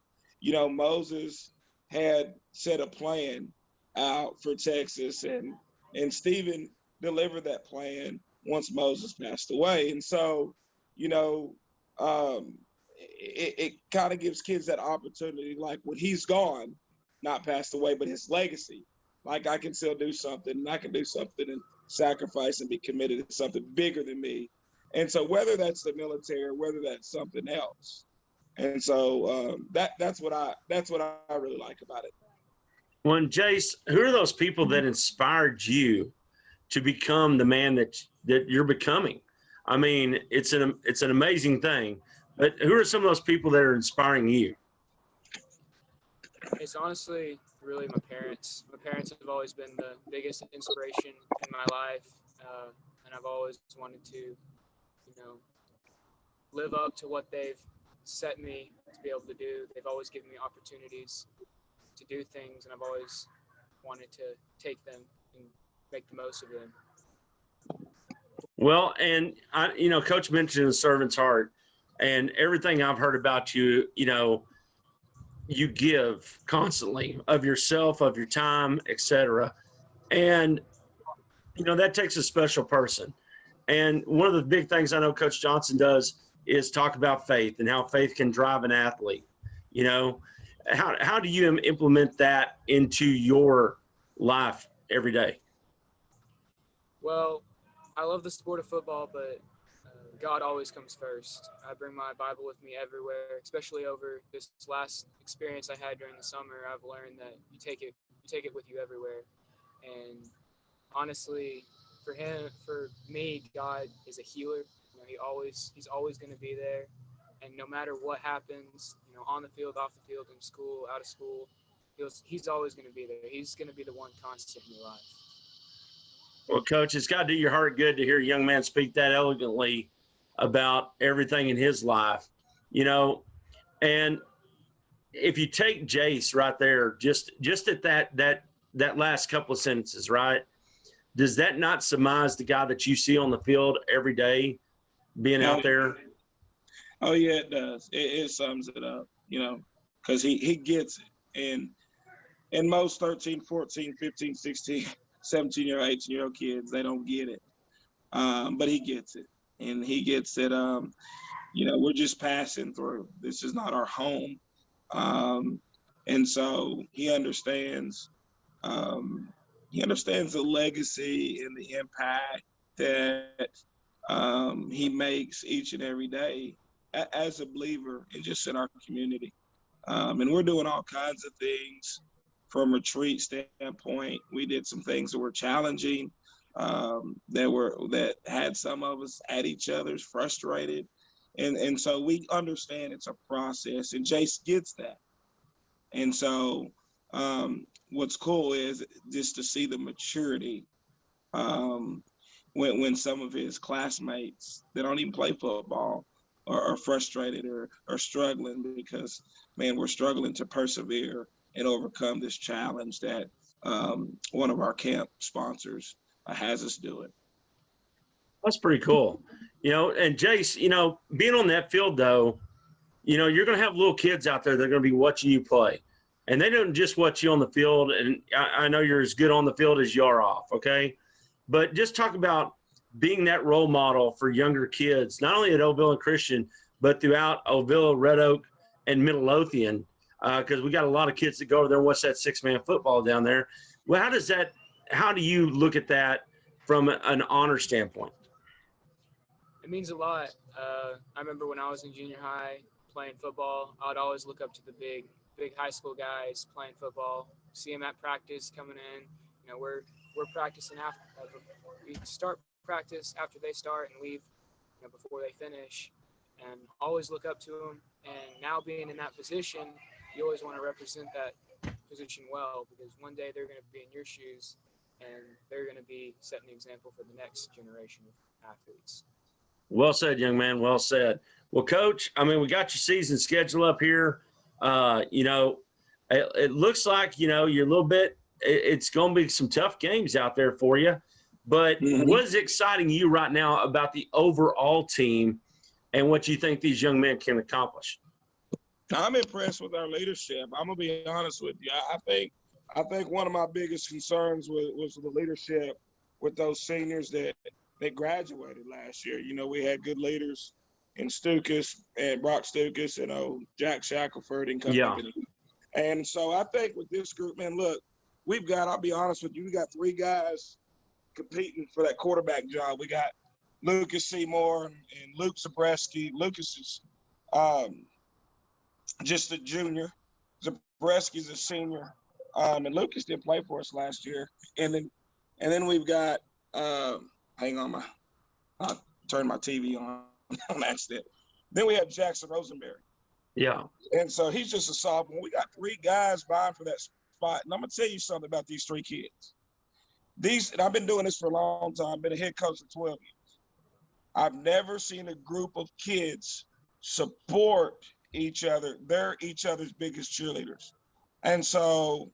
Moses had set a plan out for Texas, and Stephen delivered that plan once Moses passed away. And so, it kind of gives kids that opportunity, like when he's gone, not passed away, but his legacy. Like, I can still do something, and I can do something and sacrifice and be committed to something bigger than me. And so whether that's the military or whether that's something else. And so that's what I really like about it. Well, and Jace, who are those people that inspired you to become the man that you're becoming? I mean, it's an amazing thing, but who are some of those people that are inspiring you? It's honestly really my parents. My parents have always been the biggest inspiration in my life, and I've always wanted to, live up to what they've set me to be able to do. They've always given me opportunities to do things, and I've always wanted to take them and make the most of them. Well, and Coach mentioned the servant's heart, and everything I've heard about you, you give constantly of yourself, of your time, etc. And You know, that takes a special person. And one of the big things I know Coach Johnson does is talk about faith and how faith can drive an athlete. You know, how do you implement that into your life every day? Well, I love the sport of football, but God always comes first. I bring my Bible with me everywhere, especially over this last experience I had during the summer. I've learned that you take it with you everywhere. And honestly, for me, God is a healer. You know, he's always going to be there. And no matter what happens, you know, on the field, off the field, in school, out of school, he's always going to be there. He's going to be the one constant in your life. Well, Coach, it's got to do your heart good to hear a young man speak that elegantly about everything in his life, you know. And if you take Jace right there, just at that last couple of sentences, right? Does that not surmise the guy that you see on the field every day being out there? Oh, yeah, it does. It sums it up, you know, because he gets it. And most 13, 14, 15, 16, 17-year-old, 18-year-old kids, they don't get it. But he gets it. And he gets it, you know, we're just passing through. This is not our home. And so he understands the legacy and the impact that he makes each and every day as a believer and just in our community. And we're doing all kinds of things from a retreat standpoint. We did some things that were challenging, that had some of us at each other's frustrated. And so we understand it's a process, and Jace gets that. And so what's cool is just to see the maturity when some of his classmates that don't even play football are frustrated or struggling because, man, we're struggling to persevere and overcome this challenge that one of our camp sponsors has us doing. That's pretty cool. You know, and Jace, you know, being on that field, though, you know, you're going to have little kids out there that are going to be watching you play. And they don't just watch you on the field, and I know you're as good on the field as you are off, okay? But just talk about being that role model for younger kids, not only at Ovilla Christian, but throughout Ovilla, Red Oak, and Midlothian, because we got a lot of kids that go over there and watch that six-man football down there. Well, how do you look at that from an honor standpoint? It means a lot. I remember when I was in junior high playing football, I'd always look up to the big high school guys playing football, see them at practice coming in. You know, we're practicing after we start practice after they start and leave, you know, before they finish, and always look up to them. And now being in that position, you always want to represent that position well, because one day they're going to be in your shoes and they're going to be setting an example for the next generation of athletes. Well said, young man. Well said. Well, Coach, I mean, we got your season schedule up here. You know, it looks like, you know, you're a little bit, it's going to be some tough games out there for you. But what is exciting you right now about the overall team and what you think these young men can accomplish? I'm impressed with our leadership. I'm going to be honest with you. I think one of my biggest concerns was the leadership with those seniors that graduated last year. You know, we had good leaders in Stukas and Brock Stukas and Jack Shackelford and company. Yeah. And so I think with this group, man, look, I'll be honest with you, we got three guys competing for that quarterback job. We got Lucas Seymour and Luke Zabreski. Lucas is just a junior. Zabreski's a senior. And Lucas didn't play for us last year. And then we've got hang on, I turned my TV on accident. Then we have Jackson Rosenberry. Yeah. And so he's just a sophomore. We got three guys vying for that spot. And I'm going to tell you something about these three kids. And I've been doing this for a long time. I've been a head coach for 12 years. I've never seen a group of kids support each other. They're each other's biggest cheerleaders. And so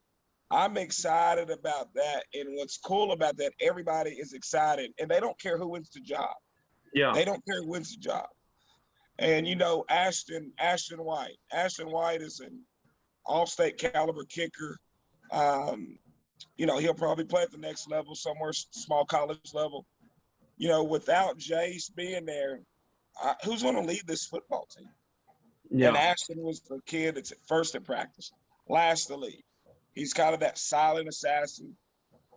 I'm excited about that. And what's cool about that, everybody is excited. And they don't care who wins the job. Yeah. They don't care who wins the job. And, you know, Ashton White. Ashton White is an all-state caliber kicker. He'll probably play at the next level, somewhere small college level. Without Jace being there, who's going to lead this football team? Yeah. And Ashton was the kid that's first at practice, last to lead. He's kind of that silent assassin.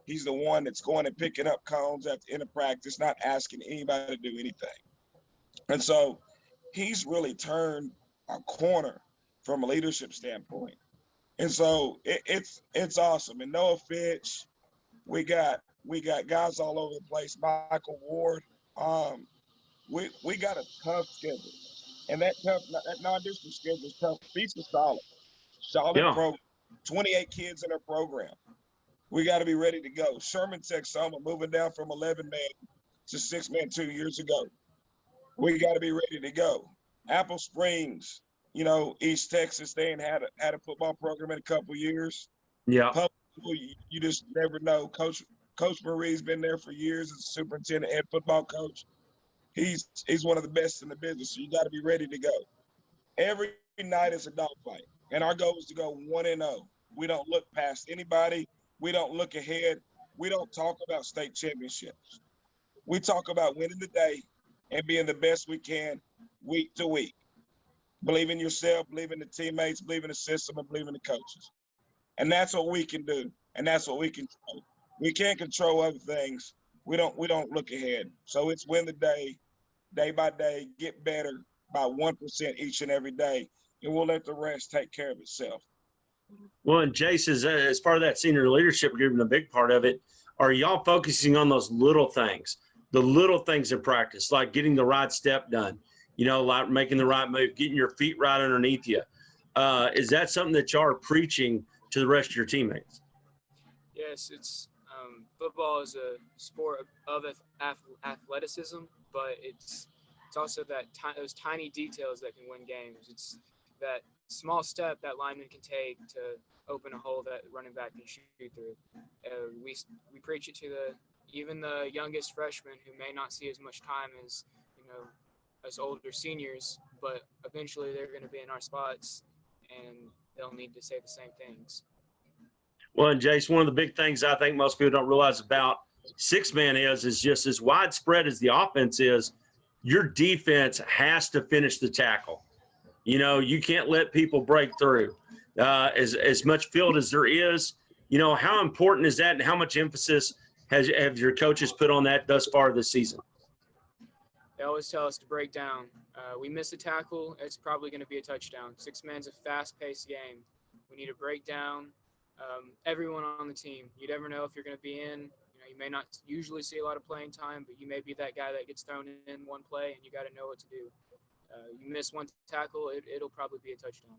He's the one that's going and picking up cones at the end of practice, not asking anybody to do anything. And so he's really turned a corner from a leadership standpoint. And so it's awesome. And Noah Fitch, we got guys all over the place. Michael Ward. We got a tough schedule. And that non-district schedule is tough. Beats is solid. Solid program. 28 kids in our program. We got to be ready to go. Sherman Texoma moving down from 11-man to 6-man 2 years ago. We got to be ready to go. Apple Springs, East Texas, they ain't had a football program in a couple years. Yeah. You just never know. Coach Marie's been there for years as a superintendent and football coach. He's one of the best in the business. So you got to be ready to go. Every night is a dogfight, and our goal is to go 1-0. We don't look past anybody. We don't look ahead. We don't talk about state championships. We talk about winning the day and being the best we can week to week. Believe in yourself, believe in the teammates, believe in the system, and believe in the coaches. And that's what we can do, and that's what we control. We can't control other things. We don't look ahead. So it's win the day by day, get better by 1% each and every day, and we'll let the rest take care of itself. Well, and Jace, as part of that senior leadership group, and a big part of it, are y'all focusing on those little things, the little things in practice, like getting the right step done, like making the right move, getting your feet right underneath you? Is that something that y'all are preaching to the rest of your teammates? Yes, it's football is a sport of athleticism, but it's also those tiny details that can win games. It's that small step that lineman can take to open a hole that running back can shoot through. We preach it to even the youngest freshmen who may not see as much time as as older seniors, but eventually they're going to be in our spots and they'll need to say the same things. Well, and Jace, one of the big things I think most people don't realize about 6-man is just as widespread as the offense is, your defense has to finish the tackle. You can't let people break through. As much field as there is, how important is that, and how much emphasis have your coaches put on that thus far this season? They always tell us to break down. We miss a tackle, it's probably going to be a touchdown. 6-man's a fast-paced game. We need to break down everyone on the team. You never know if you're going to be in. You may not usually see a lot of playing time, but you may be that guy that gets thrown in one play, and you got to know what to do. You miss one tackle, it'll probably be a touchdown.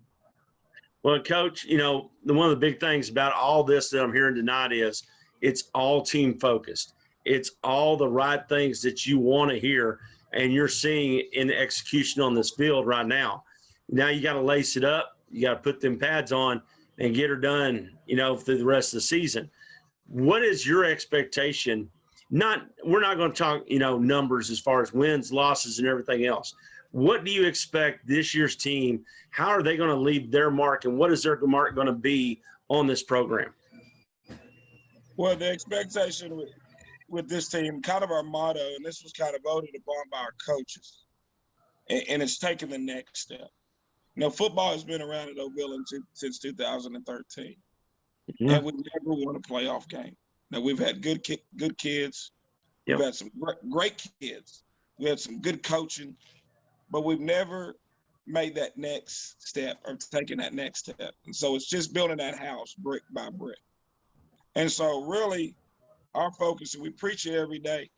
Well, Coach, one of the big things about all this that I'm hearing tonight is it's all team focused. It's all the right things that you want to hear, and you're seeing in the execution on this field right now. Now you got to lace it up. You got to put them pads on and get her done, through the rest of the season. What is your expectation? We're not going to talk, numbers as far as wins, losses, and everything else. What do you expect this year's team? How are they going to leave their mark, and what is their mark going to be on this program? Well, the expectation with this team, kind of our motto, and this was kind of voted upon by our coaches, and it's taking the next step. Football has been around at Ovilla since 2013, and we've never won a playoff game. Now, we've had good kids. We've had some great kids. We had some good coaching, but we've never made that next step or taken that next step. And so it's just building that house brick by brick. And so really our focus, and we preach it every day,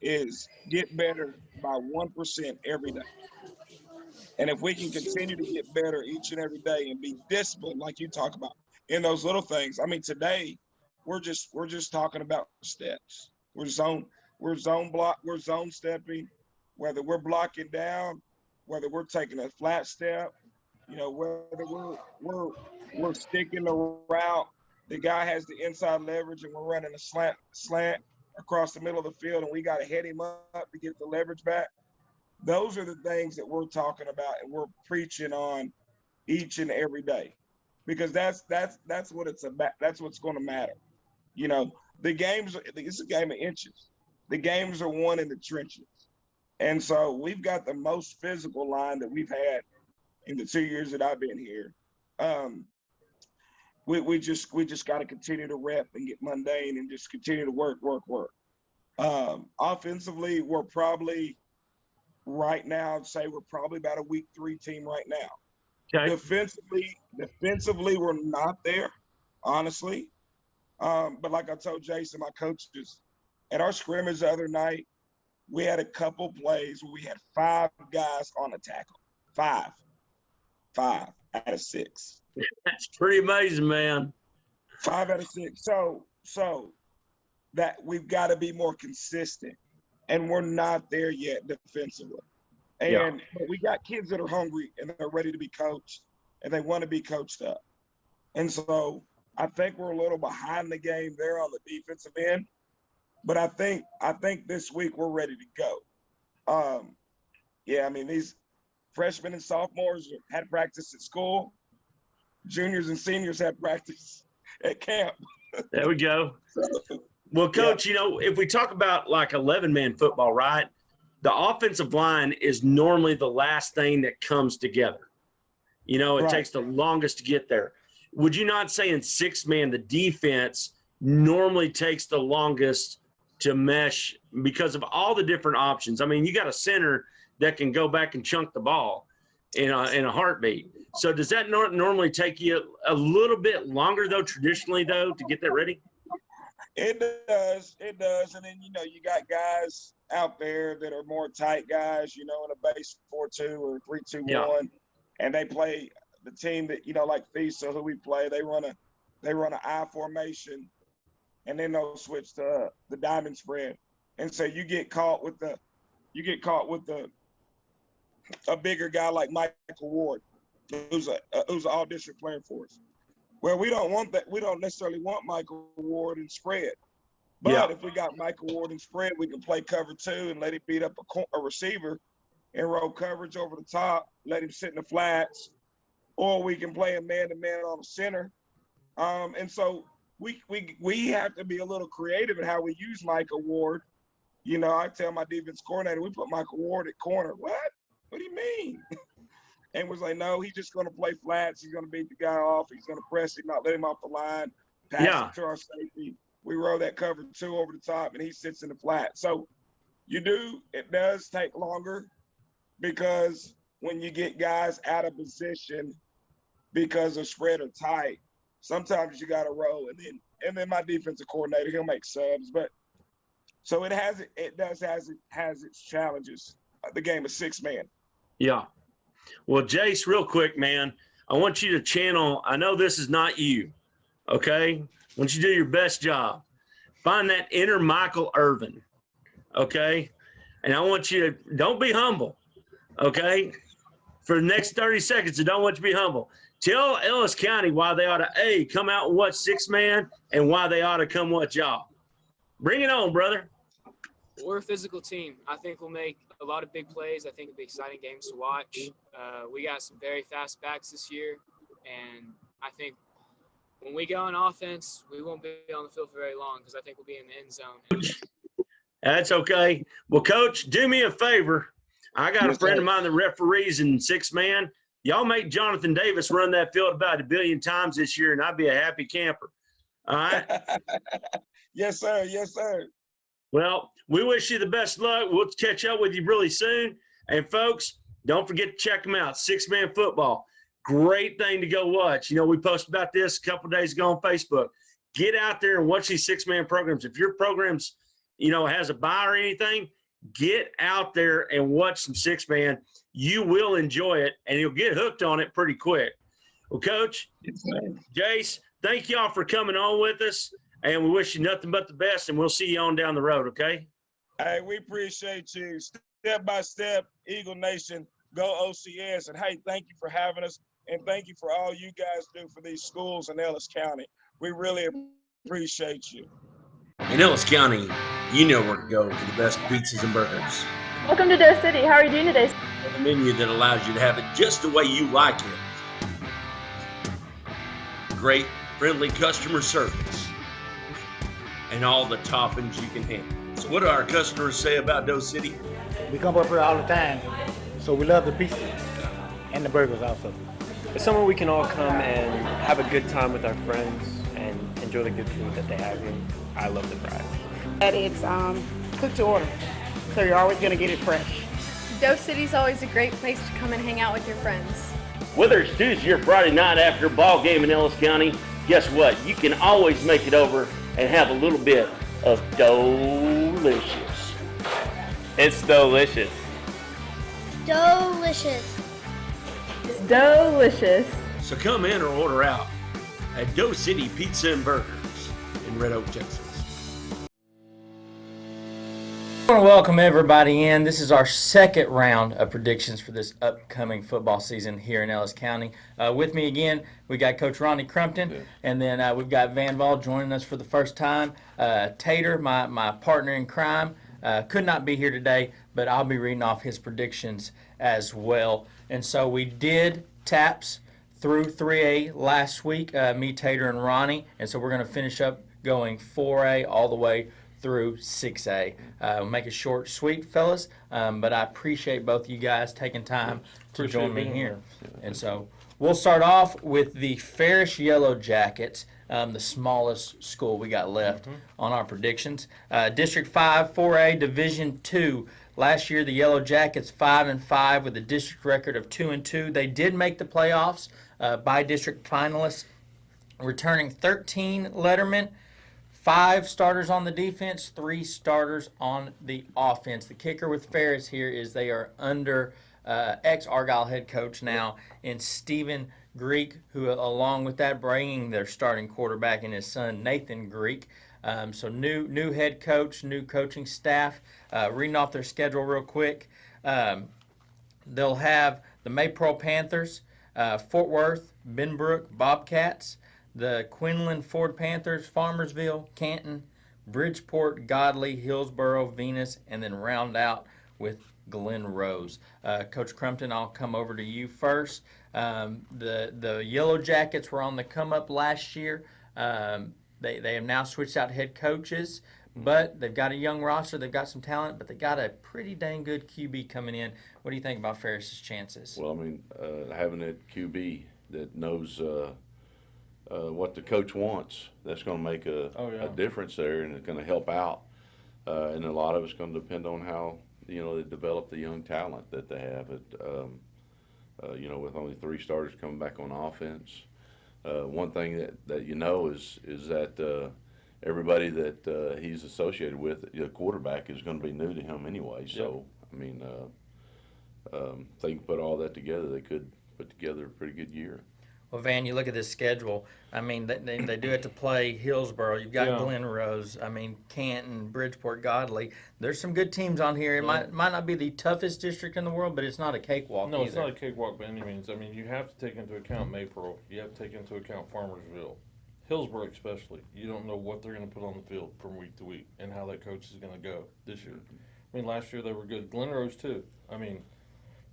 is get better by 1% every day. And if we can continue to get better each and every day and be disciplined, like you talk about, in those little things. I mean, today we're just talking about steps. We're zone stepping, whether we're blocking down, whether we're taking a flat step, whether we're sticking the route. The guy has the inside leverage and we're running a slant across the middle of the field and we got to head him up to get the leverage back. Those are the things that we're talking about and we're preaching on each and every day, because that's what it's about. That's what's going to matter. You know, it's a game of inches. The games are won in the trenches. And so we've got the most physical line that we've had in the 2 years that I've been here. We just got to continue to rep and get mundane and just continue to work. Offensively, we're probably right now, I'd say we're probably about a week 3 team right now. Okay. Defensively, we're not there, honestly. But like I told Jason, my coaches, at our scrimmage the other night, we had a couple plays where we had 5 guys on a tackle. 5 out of 6. That's pretty amazing, man. 5 out of 6. So that we've got to be more consistent, and we're not there yet defensively. And but we got kids that are hungry and they're ready to be coached, and they want to be coached up. And so I think we're a little behind the game there on the defensive end, but I think this week we're ready to go. I mean, these freshmen and sophomores had practice at school. Juniors and seniors had practice at camp. There we go. Well, Coach, you know, if we talk about like 11-man football, right, the offensive line is normally the last thing that comes together. You know, it takes the longest to get there. Would you not say in 6-man, the defense normally takes the longest to mesh because of all the different options? I mean, you got a center that can go back and chunk the ball in a heartbeat. So does that normally take you a little bit longer, though, traditionally, though, to get that ready? It does. And then, you know, you got guys out there that are more tight guys, you know, in a base 4-2 or 3-2-1, and they play the team that, you know, like FISA, who we play, they run an I formation, and then they'll switch to the diamond spread. And so you get caught with a bigger guy like Michael Ward, who's an all-district player for us. Well, we don't want that. We don't necessarily want Michael Ward in spread. But if we got Michael Ward in spread, we can play cover 2 and let him beat up a receiver and roll coverage over the top, let him sit in the flats, or we can play a man-to-man on the center. And so we have to be a little creative in how we use Michael Ward. You know, I tell my defense coordinator, we put Michael Ward at corner. What do you mean? And was like, no, he's just going to play flats. He's going to beat the guy off. He's going to press him, not let him off the line, pass it to our safety. We roll that cover 2 over the top, and he sits in the flat. So it does take longer because when you get guys out of position because the spread are tight, sometimes you got to roll. And then my defensive coordinator, he'll make subs. But so it has its challenges. The game is 6-man. Yeah. Well, Jace, real quick, man, I want you to channel. I know this is not you, okay? I want you to do your best job. Find that inner Michael Irvin, okay? And I want you to don't be humble, okay? For the next 30 seconds, I don't want you to be humble. Tell Ellis County why they ought to, come out and watch 6-man and why they ought to come watch y'all. Bring it on, brother. We're a physical team. I think we'll make a lot of big plays. I think it'll be exciting games to watch. We got some very fast backs this year, and I think when we go on offense, we won't be on the field for very long because I think we'll be in the end zone. That's okay. Well, Coach, do me a favor. I got a friend of mine that referees in 6-man. Y'all make Jonathan Davis run that field about 1 billion times this year, and I'd be a happy camper. All right? Yes, sir. Yes, sir. Well, we wish you the best luck. We'll catch up with you really soon. And, folks, don't forget to check them out. 6-man football. Great thing to go watch. You know, we posted about this a couple days ago on Facebook. Get out there and watch these 6-man programs. If your program's, you know, has a bye or anything, get out there and watch some 6-man. You will enjoy it, and you'll get hooked on it pretty quick. Well, Coach, Jace, thank y'all for coming on with us. And we wish you nothing but the best, and we'll see you on down the road, okay? Hey, we appreciate you. Step by step, Eagle Nation, go OCS. And, hey, thank you for having us, and thank you for all you guys do for these schools in Ellis County. We really appreciate you. In Ellis County, you know where to go for the best pizzas and burgers. Welcome to Doe City. How are you doing today? A menu that allows you to have it just the way you like it. Great, friendly customer service. and all the toppings you can handle. So what do our customers say about Doe City? We come up here all the time, so we love the pizza and the burgers also. It's somewhere we can all come and have a good time with our friends and enjoy the good food that they have here. I love the fries. And it's cooked to order, so you're always going to get it fresh. Doe City's always a great place to come and hang out with your friends. Whether it's Tuesday or Friday night after a ball game in Ellis County, guess what? You can always make it over and have a little bit of delicious. It's delicious. Delicious. It's delicious. So come in or order out at Doe City Pizza and Burgers in Red Oak, Texas. I want to welcome everybody in. This is our second round of predictions for this upcoming football season here in Ellis County. With me again, we got Coach Ronnie Crumpton, and then we've got Van Vol joining us for the first time. Tater, my partner in crime, could not be here today, but I'll be reading off his predictions as well. And so we did taps through 3A last week, me, Tater, and Ronnie, and so we're going to finish up going 4A all the way through 6A. We'll make it short, sweet, fellas, but I appreciate both of you guys taking time to join me here. And so we'll start off with the Ferris Yellow Jackets, the smallest school we got left on our predictions. District 5, 4A, Division 2. Last year, the Yellow Jackets 5-5 with a district record of 2-2. They did make the playoffs by district finalists, returning 13 lettermen, 5 starters on the defense, 3 starters on the offense. The kicker with Ferris here is they are under ex-Argyle head coach now in Stephen Greek, who along with that bringing their starting quarterback and his son Nathan Greek. So new head coach, new coaching staff. Reading off their schedule real quick. They'll have the Maypearl Panthers, Fort Worth, Benbrook Bobcats, the Quinlan Ford Panthers, Farmersville, Canton, Bridgeport, Godley, Hillsboro, Venus, and then round out with Glen Rose. Coach Crumpton, I'll come over to you first. The Yellow Jackets were on the come up last year. They have now switched out head coaches, but they've got a young roster. They've got some talent, but they got a pretty dang good QB coming in. What do you think about Ferris's chances? Well, I mean, having that QB that knows what the coach wants, that's going to make a difference there, and it's going to help out. And a lot of it's going to depend on how they develop the young talent that they have. With only 3 starters coming back on offense, one thing that is that everybody that he's associated with, the quarterback, is going to be new to him anyway. So I mean, if they can put all that together, they could put together a pretty good year. Well, Van, you look at this schedule. I mean, they do have to play Hillsboro. You've got Glen Rose. I mean, Canton, Bridgeport, Godley. There's some good teams on here. It might not be the toughest district in the world, but it's not a cakewalk No, either. it's not a cakewalk by any means. I mean, you have to take into account Maypearl. You have to take into account Farmersville. Hillsboro especially. You don't know what they're going to put on the field from week to week and how that coach is going to go this year. I mean, last year they were good. Glen Rose too. I mean,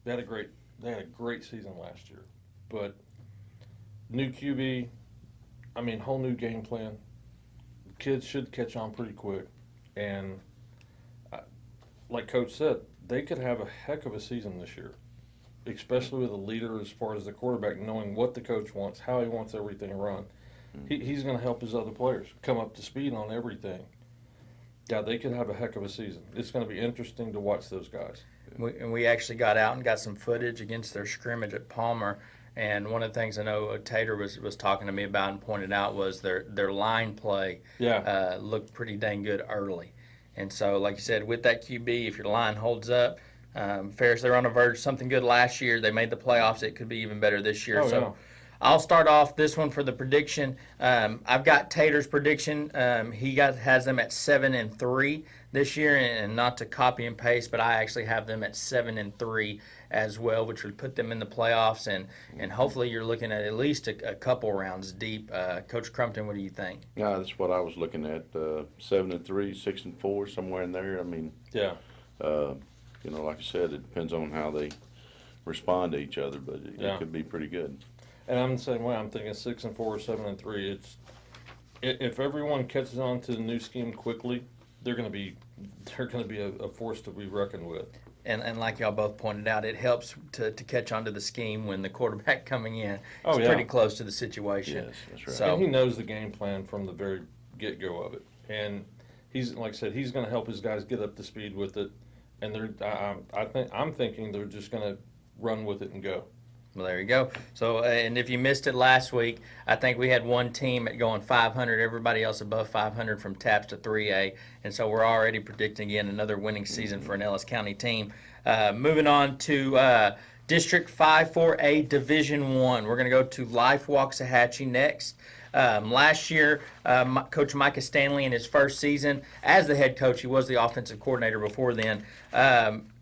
they had a great season last year. But new QB, I mean, whole new game plan. Kids should catch on pretty quick. And like Coach said, they could have a heck of a season this year, especially with a leader as far as the quarterback knowing what the coach wants, how he wants everything run. He's going to help his other players come up to speed on everything. Yeah, they could have a heck of a season. It's going to be interesting to watch those guys. We actually got out and got some footage against their scrimmage at Palmer. And one of the things I know Tater was talking to me about and pointed out was their line play looked pretty dang good early. And so, like you said, with that QB, if your line holds up, Ferris, they're on the verge of something good last year. They made the playoffs. It could be even better this year. I'll start off this one for the prediction. I've got Tater's prediction. He has them at 7-3 this year, and not to copy and paste, but I actually have them at 7-3 as well, which would put them in the playoffs, and hopefully you're looking at least a couple rounds deep. Coach Crumpton, what do you think? Yeah, that's what I was looking at. 7-3, 6-4, somewhere in there. I mean, like I said, it depends on how they respond to each other, but it could be pretty good. And I'm the same way. I'm thinking 6-4, 7-3. if everyone catches on to the new scheme quickly, they're going to be a force to be reckoned with. And like y'all both pointed out, it helps to catch on to the scheme when the quarterback coming in is yeah. pretty close to the situation. Yes, that's right. So, and he knows the game plan from the very get-go of it. And he's, like I said, he's going to help his guys get up to speed with it. And I'm thinking they're just going to run with it and go. Well, there you go. So, and if you missed it last week, I think we had one team at going 500, everybody else above 500 from TAPS to 3A. And so we're already predicting, again, another winning season for an Ellis County team. Moving on to District 5 4A Division 1. We're going to go to Life Waxahachie next. Last year, Coach Micah Stanley in his first season as the head coach, he was the offensive coordinator before then.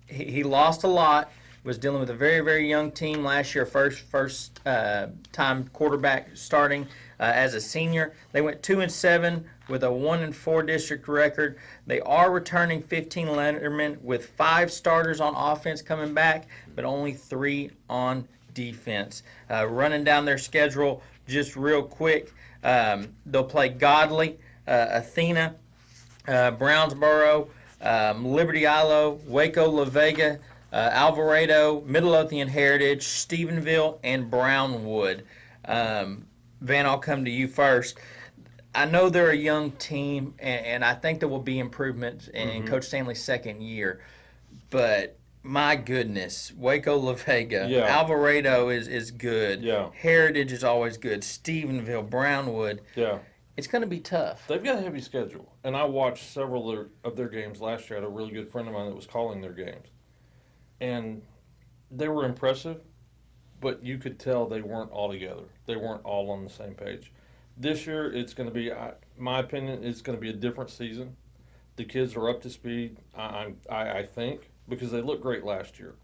He lost a lot. Was dealing with a very, very young team last year, first time quarterback starting as a senior. They went 2-7 with a 1-4 district record. They are returning 15 lettermen with 5 starters on offense coming back, but only 3 on defense. Running down their schedule just real quick, they'll play Godly, Athena, Brownsboro, Liberty Ilo, Waco La Vega, Alvarado, Midlothian Heritage, Stephenville, and Brownwood. Van, I'll come to you first. I know they're a young team, and I think there will be improvements in Coach Stanley's second year. But my goodness, Waco La Vega, Alvarado is good. Yeah. Heritage is always good. Stephenville, Brownwood. Yeah. It's going to be tough. They've got a heavy schedule. And I watched several of their games last year. I had a really good friend of mine that was calling their games. And they were impressive, but you could tell they weren't all together. They weren't all on the same page. This year, it's going to be, my opinion, it's going to be a different season. The kids are up to speed, I think, because they looked great last year.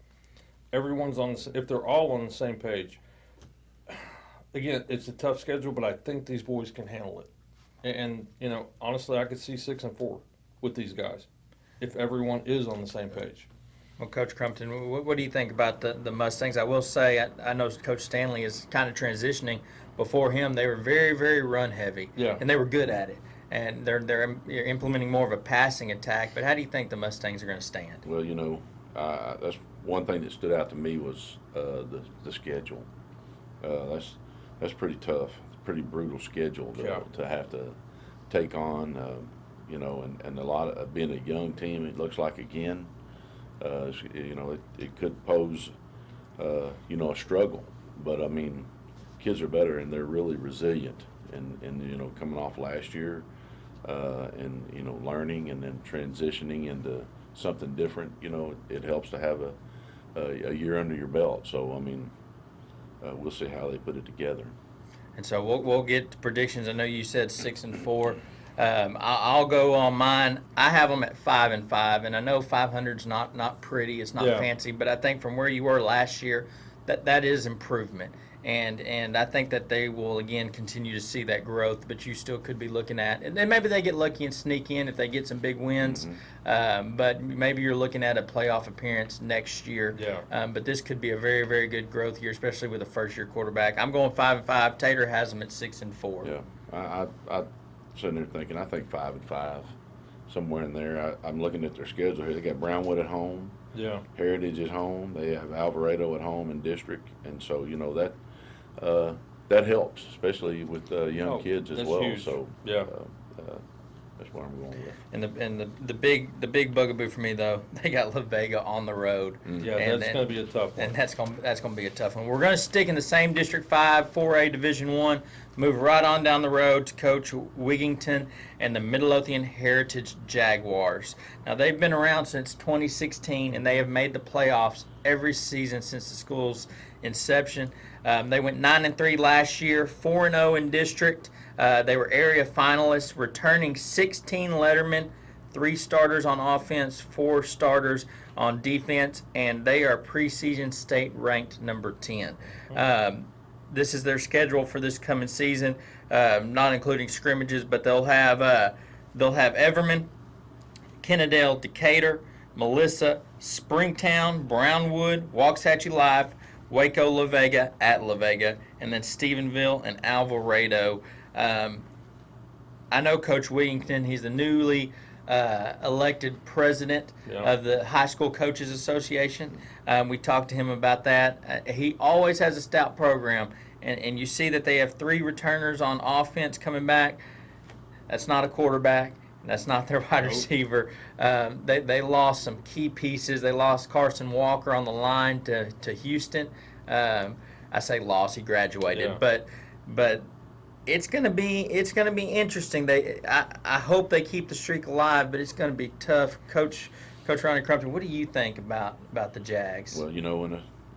Everyone's if they're all on the same page, again, it's a tough schedule, but I think these boys can handle it. And honestly, I could see 6-4 with these guys if everyone is on the same page. Well, Coach Crumpton, what do you think about the Mustangs? I will say, I know Coach Stanley is kind of transitioning. Before him, they were very, very run heavy, and they were good at it. And they're implementing more of a passing attack. But how do you think the Mustangs are going to stand? Well, that's one thing that stood out to me was the schedule. That's pretty tough, pretty brutal schedule to have to take on. And a lot of being a young team, it looks like again. It could pose, a struggle. But, I mean, kids are better, and they're really resilient. And coming off last year and, learning and then transitioning into something different, it helps to have a year under your belt. So, I mean, we'll see how they put it together. And so we'll get to predictions. I know you said 6-4. I'll go on mine. I have them at 5-5, and I know 500's not pretty. It's not fancy, but I think from where you were last year, that is improvement. And I think that they will again continue to see that growth. But you still could be looking at, and then maybe they get lucky and sneak in if they get some big wins. But maybe you're looking at a playoff appearance next year. But this could be a very, very good growth year, especially with a first-year quarterback. I'm going 5-5. Tater has them at 6-4. Yeah, I sitting there thinking, I think 5-5, somewhere in there. I'm looking at their schedule here. They got Brownwood at home. Heritage at home. They have Alvarado at home in district, and so that helps, especially with young kids as well. Huge. So that's what I'm going with. And the big bugaboo for me though, they got La Vega on the road. That's going to be a tough one. And that's going to be a tough one. We're going to stick in the same District 5 4A Division 1. Move right on down the road to Coach Wigington and the Midlothian Heritage Jaguars. Now, they've been around since 2016, and they have made the playoffs every season since the school's inception. They went 9-3 last year, 4-0 in district. They were area finalists, returning 16 lettermen, 3 starters on offense, 4 starters on defense, and they are preseason state ranked number 10. This is their schedule for this coming season, not including scrimmages, but they'll have Everman, Kennedale, Decatur, Melissa, Springtown, Brownwood, Waxahachie Live, Waco La Vega at La Vega, and then Stephenville and Alvarado. I know Coach Wigington. He's the newly elected president of the High School Coaches Association. We talked to him about that. He always has a stout program, and you see that they have 3 returners on offense coming back. That's not a quarterback. That's not their wide receiver. They lost some key pieces. They lost Carson Walker on the line to Houston. I say lost. He graduated, but it's gonna be interesting. I hope they keep the streak alive, but it's gonna be tough. Coach Ronnie Crumpton, what do you think about the Jags? Well,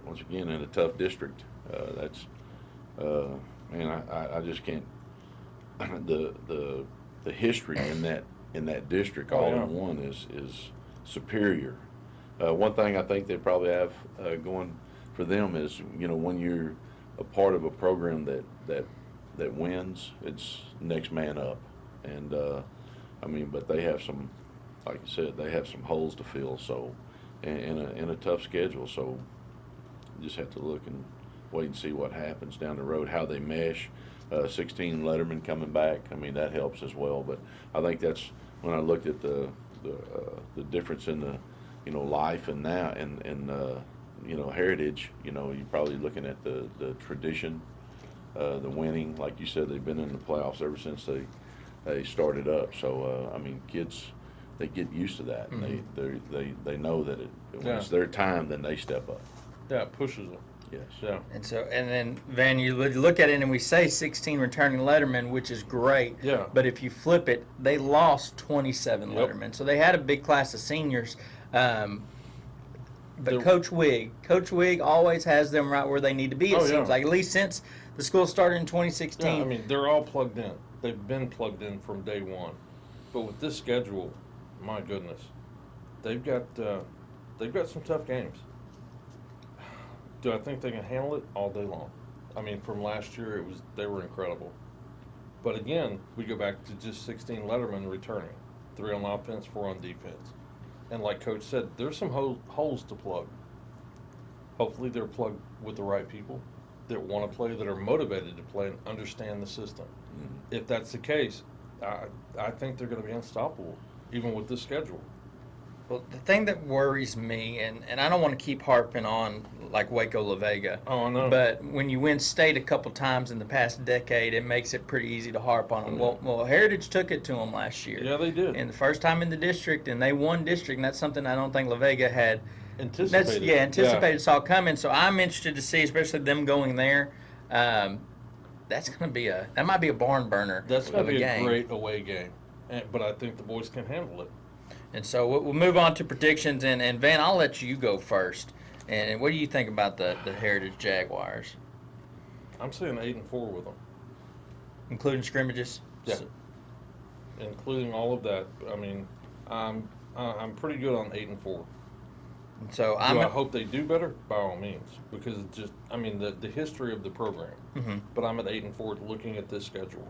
once again in a tough district, that's man, I just can't. The history in that district all in one is superior. One thing I think they probably have going for them is, when you're a part of a program that wins, it's next man up. And but they have some, like you said, they have some holes to fill. So in a tough schedule. So you just have to look and wait and see what happens down the road, how they mesh. 16 Letterman coming back. That helps as well. But I think that's when I looked at the difference in the life and now and heritage. You're probably looking at the tradition, the winning. Like you said, they've been in the playoffs ever since they started up. So kids, they get used to that, and they know that when it's their time, then they step up. Yeah, it pushes them. Yes. Yeah. And then Van, you look at it and we say 16 returning Letterman, which is great. Yeah. But if you flip it, they lost 27 Letterman, so they had a big class of seniors. But Coach Wig always has them right where they need to be. It seems like, at least since the school started in 2016. Yeah, they're all plugged in. They've been plugged in from day one. But with this schedule, my goodness, they've got some tough games. Do I think they can handle it all day long? From last year, they were incredible. But again, we go back to just 16 Letterman returning, 3 on offense, 4 on defense. And like Coach said, there's some holes to plug. Hopefully they're plugged with the right people that want to play, that are motivated to play and understand the system. Mm-hmm. If that's the case, I think they're going to be unstoppable, even with this schedule. Well, the thing that worries me, and I don't want to keep harping on like Waco La Vega. Oh, no. But when you win state a couple times in the past decade, it makes it pretty easy to harp on them. Well, Heritage took it to them last year. Yeah, they did. And the first time in the district, and they won district, and that's something I don't think La Vega had anticipated. Anticipated, saw coming. So I'm interested to see, especially them going there. That's going to be that might be a barn burner. That's going to be a great away game, but I think the boys can handle it. And so we'll move on to predictions, and Van, I'll let you go first. And what do you think about the Heritage Jaguars? I'm saying 8-4 with them, including scrimmages. Yeah, including all of that. I'm pretty good on 8-4. So I hope they do better? By all means, because it's just the history of the program. Mm-hmm. But I'm at 8-4 looking at this schedule.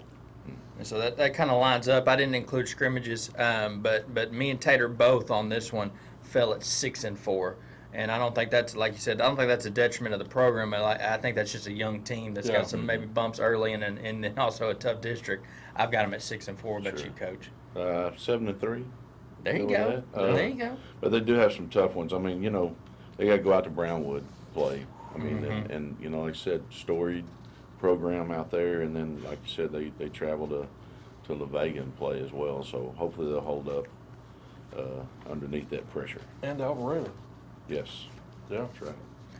And so that kind of lines up. I didn't include scrimmages, but me and Tater both on this one fell at 6-4. And I don't think that's, like you said, I don't think that's a detriment of the program. I think that's just a young team that's got some maybe bumps early and then also a tough district. I've got them at 6-4. But you, Coach? 7-3. There you go. There you go. But they do have some tough ones. They got to go out to Brownwood play. And like I said, storied program out there, and then like you said, they travel to La Vega and play as well. So hopefully they'll hold up underneath that pressure. And Alvarado. Yes. Yeah, that's right.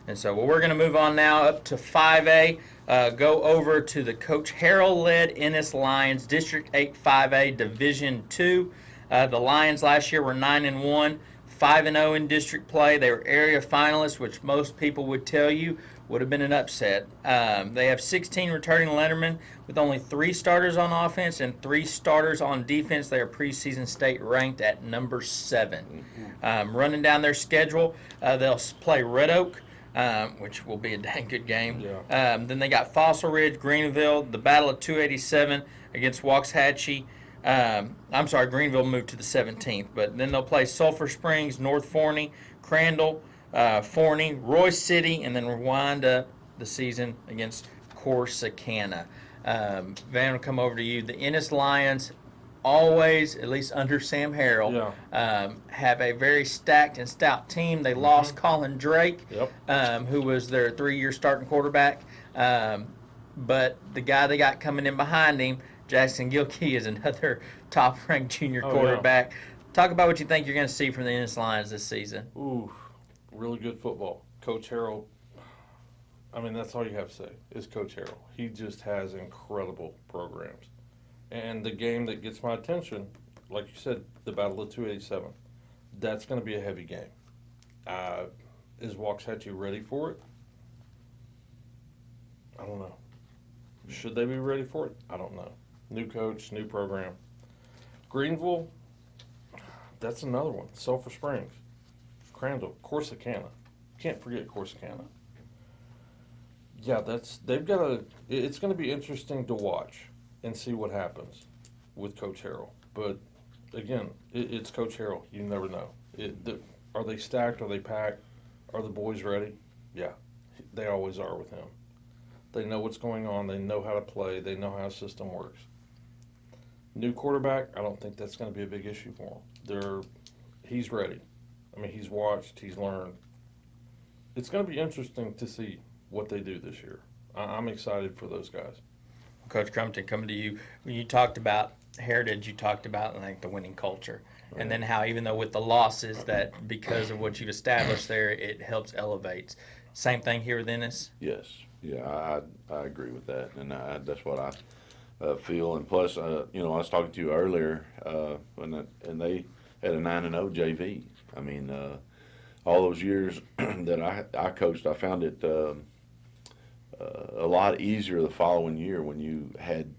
And so we're going to move on now up to 5A. Go over to the Coach Harrell-led Ennis Lions, District 8 5A Division 2. The Lions last year were 9-1, 5-0 in district play. They were area finalists, which most people would tell you would have been an upset. They have 16 returning Letterman with only 3 starters on offense and 3 starters on defense. They are preseason state ranked at number 7. Running down their schedule, they'll play Red Oak, which will be a dang good game. Yeah. Then they got Fossil Ridge, Greenville, the Battle of 287 against Waxahachie. Greenville moved to the 17th, but then they'll play Sulphur Springs, North Forney, Crandall, Forney, Royce City, and then wind up the season against Corsicana. Van, will come over to you. The Ennis Lions, always, at least under Sam Harrell, have a very stacked and stout team. They lost Colin Drake, who was their 3-year starting quarterback. But the guy they got coming in behind him, Jackson Gilkey, is another top-ranked junior quarterback. Talk about what you think you're going to see from the Ennis Lions this season. Ooh, really good football. Coach Harrell, I mean, that's all you have to say is Coach Harrell. He just has incredible programs. And the game that gets my attention, like you said, the Battle of 287, that's going to be a heavy game. Is Waxahachie ready for it? I don't know. Should they be ready for it? I don't know. New coach, new program. Greenville, that's another one. Sulphur Springs, Crandall, Corsicana. Can't forget Corsicana. Yeah, they've got it's going to be interesting to watch and see what happens with Coach Harrell. But again, it's Coach Harrell. You never know. Are they stacked? Are they packed? Are the boys ready? Yeah, they always are with him. They know what's going on. They know how to play. They know how a system works. New quarterback, I don't think that's going to be a big issue for him. He's ready. I mean, he's watched. He's learned. It's going to be interesting to see what they do this year. I'm excited for those guys. Coach Crumpton, coming to you, when you talked about heritage, you talked about like the winning culture, and then how even though with the losses that because of what you've established there, it helps elevate. Same thing here with Ennis? Yes. Yeah, I agree with that, and that's what I feel. And plus, I was talking to you earlier and they had a 9-0 JV. I mean, all those years that I coached, I found it a lot easier the following year when you had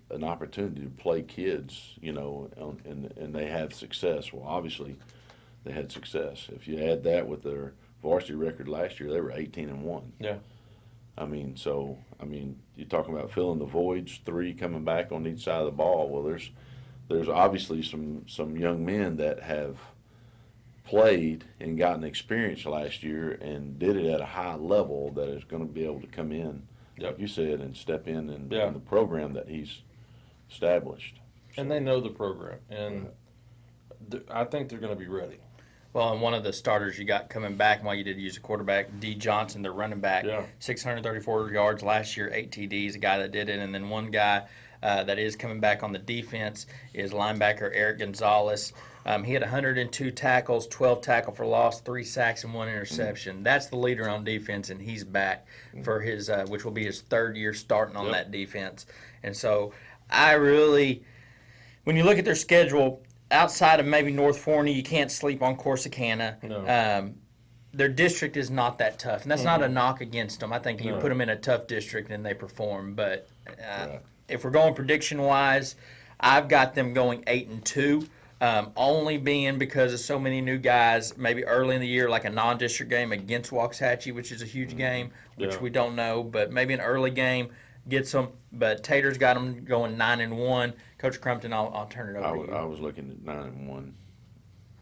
an opportunity to play kids, and they had success. Well, obviously, they had success. If you add that with their varsity record last year, they were 18-1. Yeah. I mean, you're talking about filling the voids, 3 coming back on each side of the ball. Well, there's obviously some young men that have played and gotten experience last year and did it at a high level that is going to be able to come in, like you said, and step in the program that he's established. And they know the program, and I think they're going to be ready. Well, and one of the starters you got coming back while you did use a quarterback, D. Johnson, the running back, 634 yards last year, 8 TDs, a guy that did it. And then one guy that is coming back on the defense is linebacker Eric Gonzalez. He had 102 tackles, 12 tackle for loss, 3 sacks, and 1 interception. That's the leader on defense, and he's back for his, which will be his 3rd year starting on that defense. And so I really, when you look at their schedule, outside of maybe North Forney, you can't sleep on Corsicana. No. Their district is not that tough, and that's not a knock against them. I think you put them in a tough district and they perform. But if we're going prediction-wise, I've got them going 8-2, only being because of so many new guys. Maybe early in the year, like a non-district game against Waxahachie, which is a huge game, which we don't know. But maybe an early game gets them. But Tater's got them going 9-1. Coach Crumpton, I'll turn it over to you. I was looking at 9-1,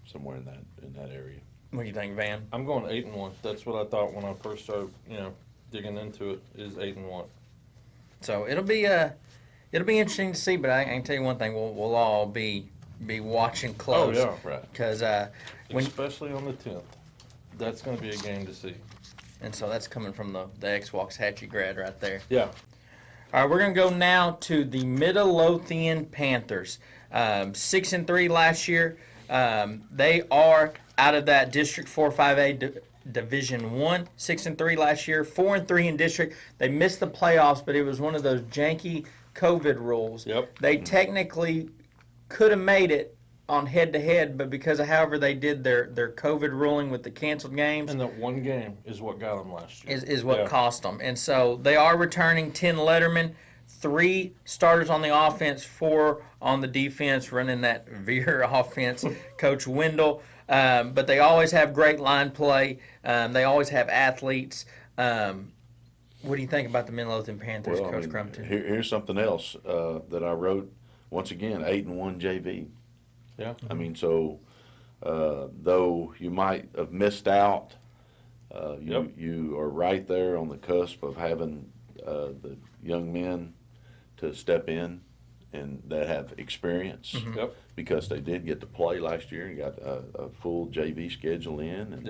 somewhere in that area. What do you think, Van? I'm going 8-1. That's what I thought when I first started, digging into it. Is 8-1. So it'll be interesting to see. But I can tell you one thing: we'll all be watching close. Oh yeah, right. Because especially on the 10th, that's going to be a game to see. And so that's coming from the ex-Waxahachie grad right there. Yeah. All right, we're going to go now to the Midlothian Panthers. 6-3 last year. They are out of that District 4-5A Division 1. 6-3 last year. 4-3 in district. They missed the playoffs, but it was one of those janky COVID rules. Yep. They technically could have made it on head-to-head, but because of however they did their COVID ruling with the canceled games. And that one game is what got them last year. Is what cost them. And so they are returning 10 lettermen, 3 starters on the offense, 4 on the defense, running that Veer offense, Coach Wendell. But they always have great line play. They always have athletes. What do you think about the Midlothian Panthers, Coach Crumpton? Here's something else that I wrote. Once again, 8-1 JV. Yeah. I mean, so though you might have missed out, you are right there on the cusp of having the young men to step in and that have experience. Mm-hmm. Yep. Because they did get to play last year and got a full JV schedule in,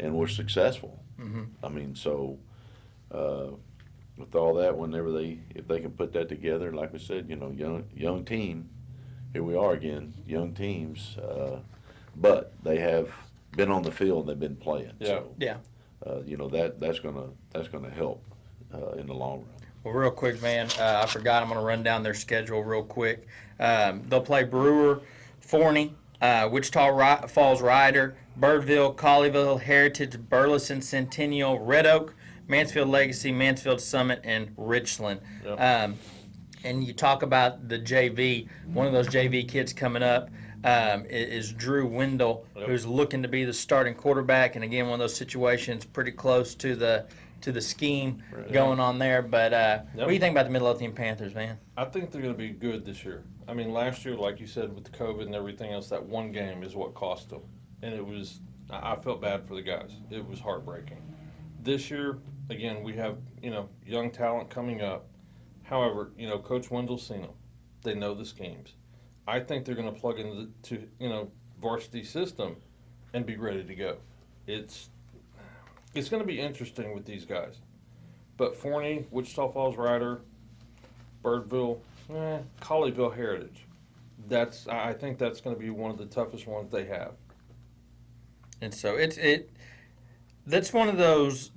and were successful. Mm-hmm. I mean, so with all that, if they can put that together, like we said, young team. Here we are again, young teams, but they have been on the field and they've been playing. Yeah. So, yeah. That's gonna help in the long run. Well, real quick, man, I forgot. I'm going to run down their schedule real quick. They'll play Brewer, Forney, Wichita Falls Rider, Birdville, Colleyville, Heritage, Burleson, Centennial, Red Oak, Mansfield Legacy, Mansfield Summit, and Richland. Yep. And you talk about the JV. One of those JV kids coming up is Drew Wendell, who's looking to be the starting quarterback. And again, one of those situations pretty close to the scheme going on there. But what do you think about the Midlothian Panthers, man? I think they're going to be good this year. I mean, last year, like you said, with the COVID and everything else, that one game is what cost them. And I felt bad for the guys. It was heartbreaking. This year, again, we have, young talent coming up. However, Coach Wendell's seen them. They know the schemes. I think they're going to plug into varsity system and be ready to go. It's going to be interesting with these guys. But Forney, Wichita Falls Rider, Birdville, Colleyville Heritage. I think that's going to be one of the toughest ones they have. And so that's one of those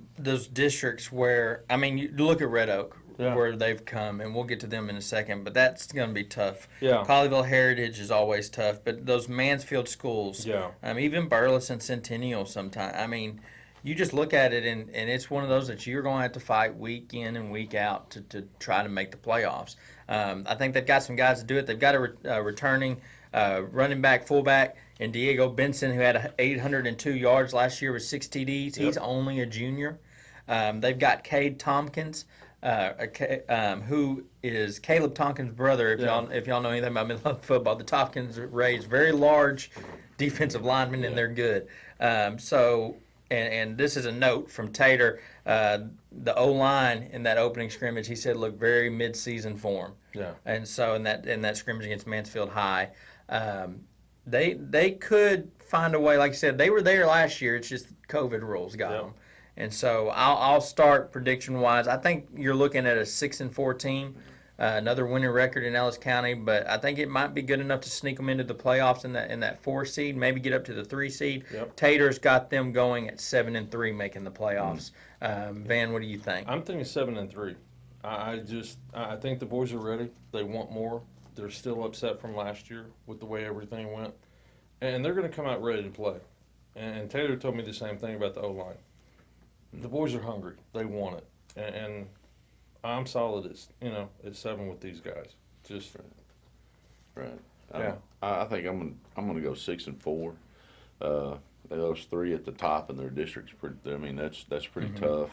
districts where, I mean, you look at Red Oak, where they've come, and we'll get to them in a second, but that's going to be tough. Yeah. Colleyville Heritage is always tough, but those Mansfield schools, even Burleson Centennial sometimes, I mean, you just look at it, and it's one of those that you're going to have to fight week in and week out to try to make the playoffs. I think they've got some guys to do it. They've got a returning running back, fullback, and Diego Benson, who had 802 yards last year with 6 TDs. He's only a junior. They've got Cade Tompkins, who is Caleb Tompkins' brother. If y'all know anything about Midlothian football, the Tompkins raised very large defensive linemen, and they're good. And this is a note from Tater. The O-line in that opening scrimmage, he said, looked very mid-season form. Yeah. And so in that scrimmage against Mansfield High, they could find a way. Like you said, they were there last year. It's just COVID rules got them. And so I'll start prediction-wise. I think you're looking at a 6-4 team, another winning record in Ellis County, but I think it might be good enough to sneak them into the playoffs in that 4 seed, maybe get up to the 3 seed. Yep. Tater's got them going at 7-3, making the playoffs. Van, what do you think? I'm thinking 7-3. I think the boys are ready. They want more. They're still upset from last year with the way everything went, and they're going to come out ready to play. And Tater told me the same thing about the O-line. The boys are hungry. They want it, and I'm solid at 7 with these guys. Just right. Yeah. I think I'm gonna go 6-4. Those 3 at the top in their districts. That's pretty tough.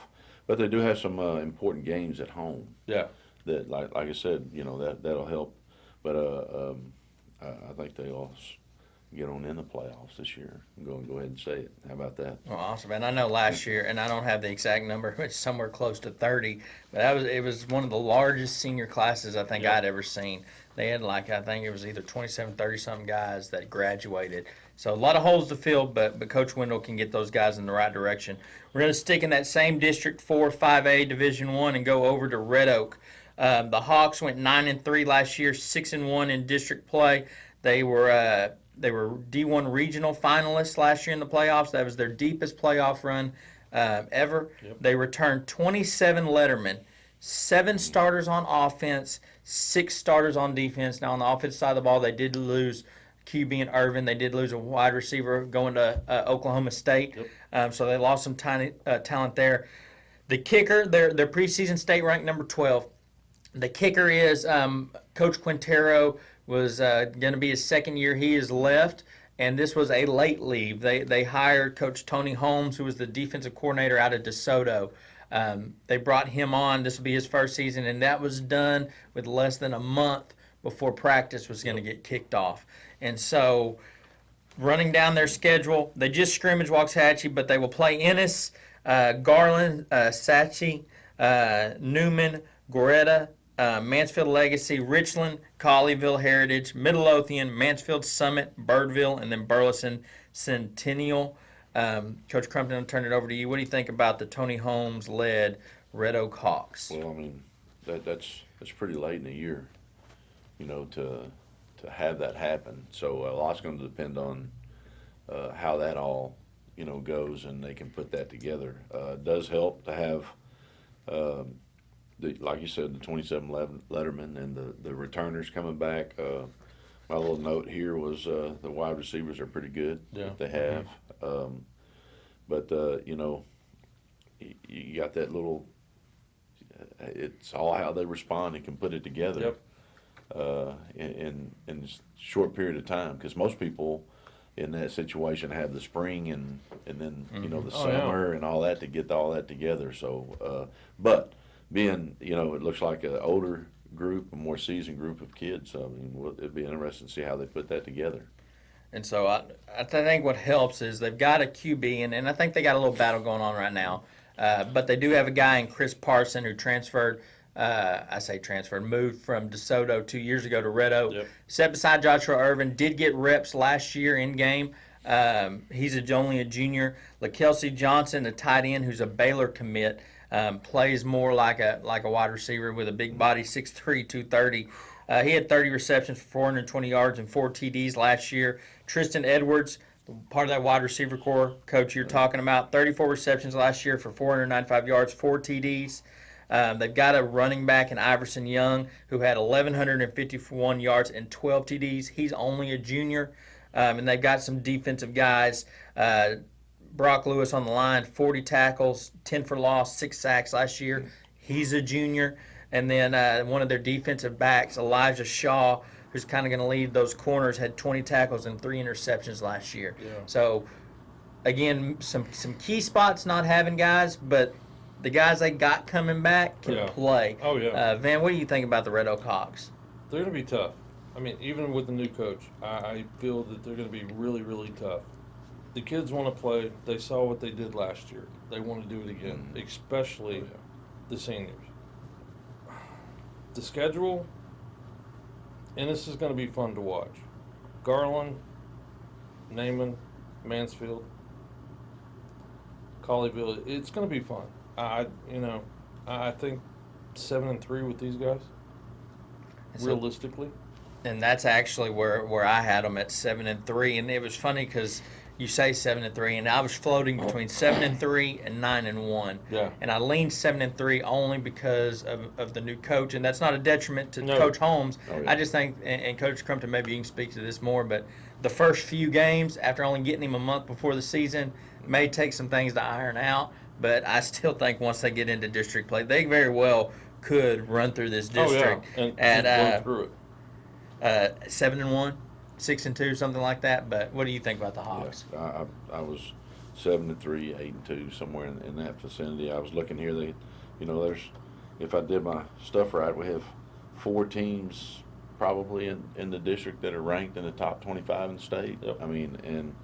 But they do have some important games at home. Yeah. That like I said, that'll help. But I think they'll get on in the playoffs this year. I'm going to go ahead and say it. How about that? Well, awesome. And I know last year, and I don't have the exact number, it's somewhere close to 30, but it was one of the largest senior classes I think I'd ever seen. They had I think it was either 27, 30-something guys that graduated. So a lot of holes to fill, but Coach Wendell can get those guys in the right direction. We're going to stick in that same District 4 5A Division I and go over to Red Oak. The Hawks went 9-3 last year, 6-1 in district play. They were D1 regional finalists last year in the playoffs. That was their deepest playoff run ever. Yep. They returned 27 lettermen, 7 starters on offense, 6 starters on defense. Now, on the offensive side of the ball, they did lose QB and Irvin. They did lose a wide receiver going to Oklahoma State. Yep. So they lost some tiny talent there. The kicker, their preseason state ranked number 12. The kicker is Coach Quintero was going to be his second year. He has left, and this was a late leave. They hired Coach Tony Holmes, who was the defensive coordinator out of DeSoto. They brought him on. This will be his first season, and that was done with less than a month before practice was going to get kicked off. And so running down their schedule, they just scrimmage Waxahachie, but they will play Ennis, Garland, Sackett, Newman, Goretta, Mansfield Legacy, Richland, Colleyville Heritage, Midlothian, Mansfield Summit, Birdville, and then Burleson Centennial. Coach Crumpton, I'll turn it over to you. What do you think about the Tony Holmes led Red Oak Hawks? Well, I mean, that's pretty late in the year, to have that happen. So a lot's going to depend on how that all, goes, and they can put that together. It does help to have, like you said, the 27 lettermen and the returners coming back. My little note here was the wide receivers are pretty good that they have. But you got that little. It's all how they respond and can put it together in a short period of time. Because most people in that situation have the spring and then the summer and all that to get all that together. So, but being it looks like an older group, a more seasoned group of kids. I mean, it'd be interesting to see how they put that together. And so I think what helps is they've got a QB, and I think they got a little battle going on right now. But they do have a guy in Chris Parson who moved from DeSoto 2 years ago to Red Oak. Yep. Set beside Joshua Irvin, did get reps last year in game. He's only a junior. LaKelsey Johnson, the tight end, who's a Baylor commit, plays more like a wide receiver with a big body, 6'3", 230. He had 30 receptions for 420 yards and 4 TDs last year. Tristan Edwards, part of that wide receiver core, coach, you're talking about, 34 receptions last year for 495 yards, 4 TDs. They've got a running back in Iverson Young who had 1,151 yards and 12 TDs. He's only a junior. And they've got some defensive guys. Brock Lewis on the line, 40 tackles, 10 for loss, 6 sacks last year. He's a junior. And then one of their defensive backs, Elijah Shaw, who's kind of going to lead those corners, had 20 tackles and 3 interceptions last year. Yeah. So, again, some key spots not having guys, but the guys they got coming back can play. Oh, yeah. Van, what do you think about the Red Oak Hawks? They're going to be tough. I mean, even with the new coach, I feel that they're going to be really, really tough. The kids want to play. They saw what they did last year. They want to do it again, especially the seniors. The schedule, Ennis is going to be fun to watch. Garland, Naaman, Mansfield, Colleyville, it's going to be fun. I think 7-3 with these guys, realistically. And that's actually where I had them at 7-3, and it was funny because you say 7-3, and I was floating between 7-3 and 9-1. Yeah. And I leaned 7-3 only because of the new coach, and that's not a detriment to Coach Holmes. Oh, yeah. I just think, and Coach Crumpton, maybe you can speak to this more, but the first few games, after only getting him a month before the season, may take some things to iron out. But I still think once they get into district play, they very well could run through this district. Oh, yeah. And run through it. 7-1. 6-2, something like that. But what do you think about the Hawks? Yeah, I was 7-3, 8-2, somewhere in that vicinity. I was looking here. There's, if I did my stuff right, we have 4 teams probably in the district that are ranked in the top 25 in the state. Yep. I mean, and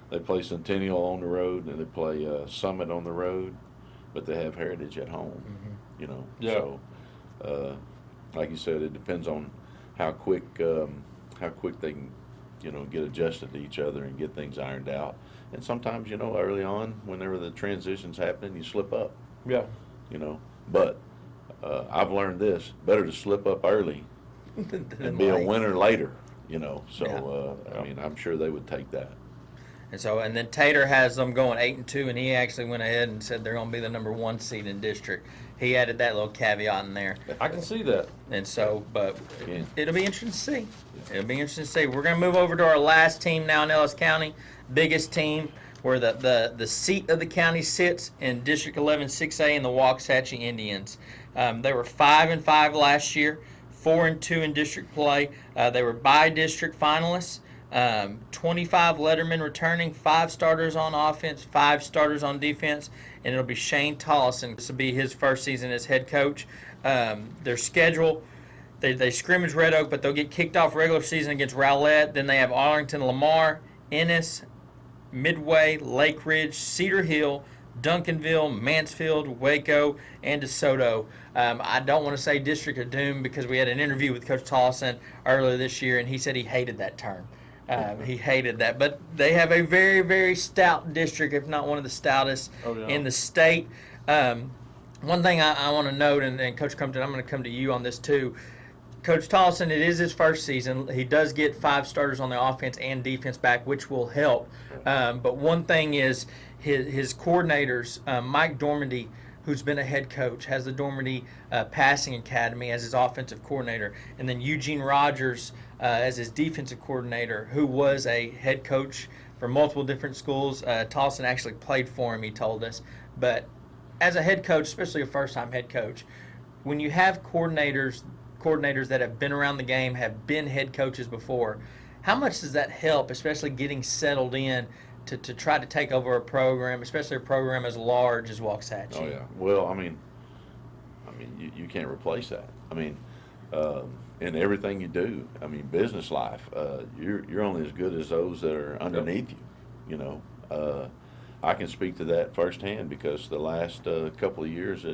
they play Centennial on the road, and they play Summit on the road, but they have Heritage at home. Mm-hmm. Yeah. So, like you said, it depends on how quick they can, get adjusted to each other and get things ironed out. And sometimes, early on, whenever the transition's happening, you slip up. Yeah. But I've learned this: better to slip up early and be a winner later. So I mean, I'm sure they would take that. And then Tater has them going 8-2, and he actually went ahead and said they're going to be the number 1 seed in district. He added that little caveat in there. I can see that. And so, but it'll be interesting to see. It'll be interesting to see. We're going to move over to our last team now in Ellis County, biggest team where the seat of the county sits in District 11 6A in the Waxahachie Indians. They were 5-5 last year, 4-2 in district play. They were by-district finalists. 25 lettermen returning, 5 starters on offense, 5 starters on defense, and it'll be Shane Tollison. This will be his first season as head coach. Their schedule, they scrimmage Red Oak, but they'll get kicked off regular season against Rowlett. Then they have Arlington, Lamar, Ennis, Midway, Lake Ridge, Cedar Hill, Duncanville, Mansfield, Waco, and DeSoto. I don't want to say District of Doom because we had an interview with Coach Tollison earlier this year, and he said he hated that term. He hated that. But they have a very, very stout district, if not one of the stoutest in the state. One thing I want to note, and Coach Crumpton, I'm going to come to you on this too. Coach Tollison, it is his first season. He does get 5 starters on the offense and defense back, which will help. But one thing is his coordinators, Mike Dormandy, who's been a head coach, has the Dormandy Passing Academy as his offensive coordinator, and then Eugene Rogers as his defensive coordinator, who was a head coach for multiple different schools. Tollison actually played for him, he told us. But as a head coach, especially a first-time head coach, when you have coordinators that have been around the game, have been head coaches before, how much does that help, especially getting settled in to try to take over a program, especially a program as large as Waxahachie? Oh, yeah. Well, I mean, you can't replace that. I mean, in everything you do, I mean, business life, you're only as good as those that are underneath you, you know. I can speak to that firsthand because the last couple of years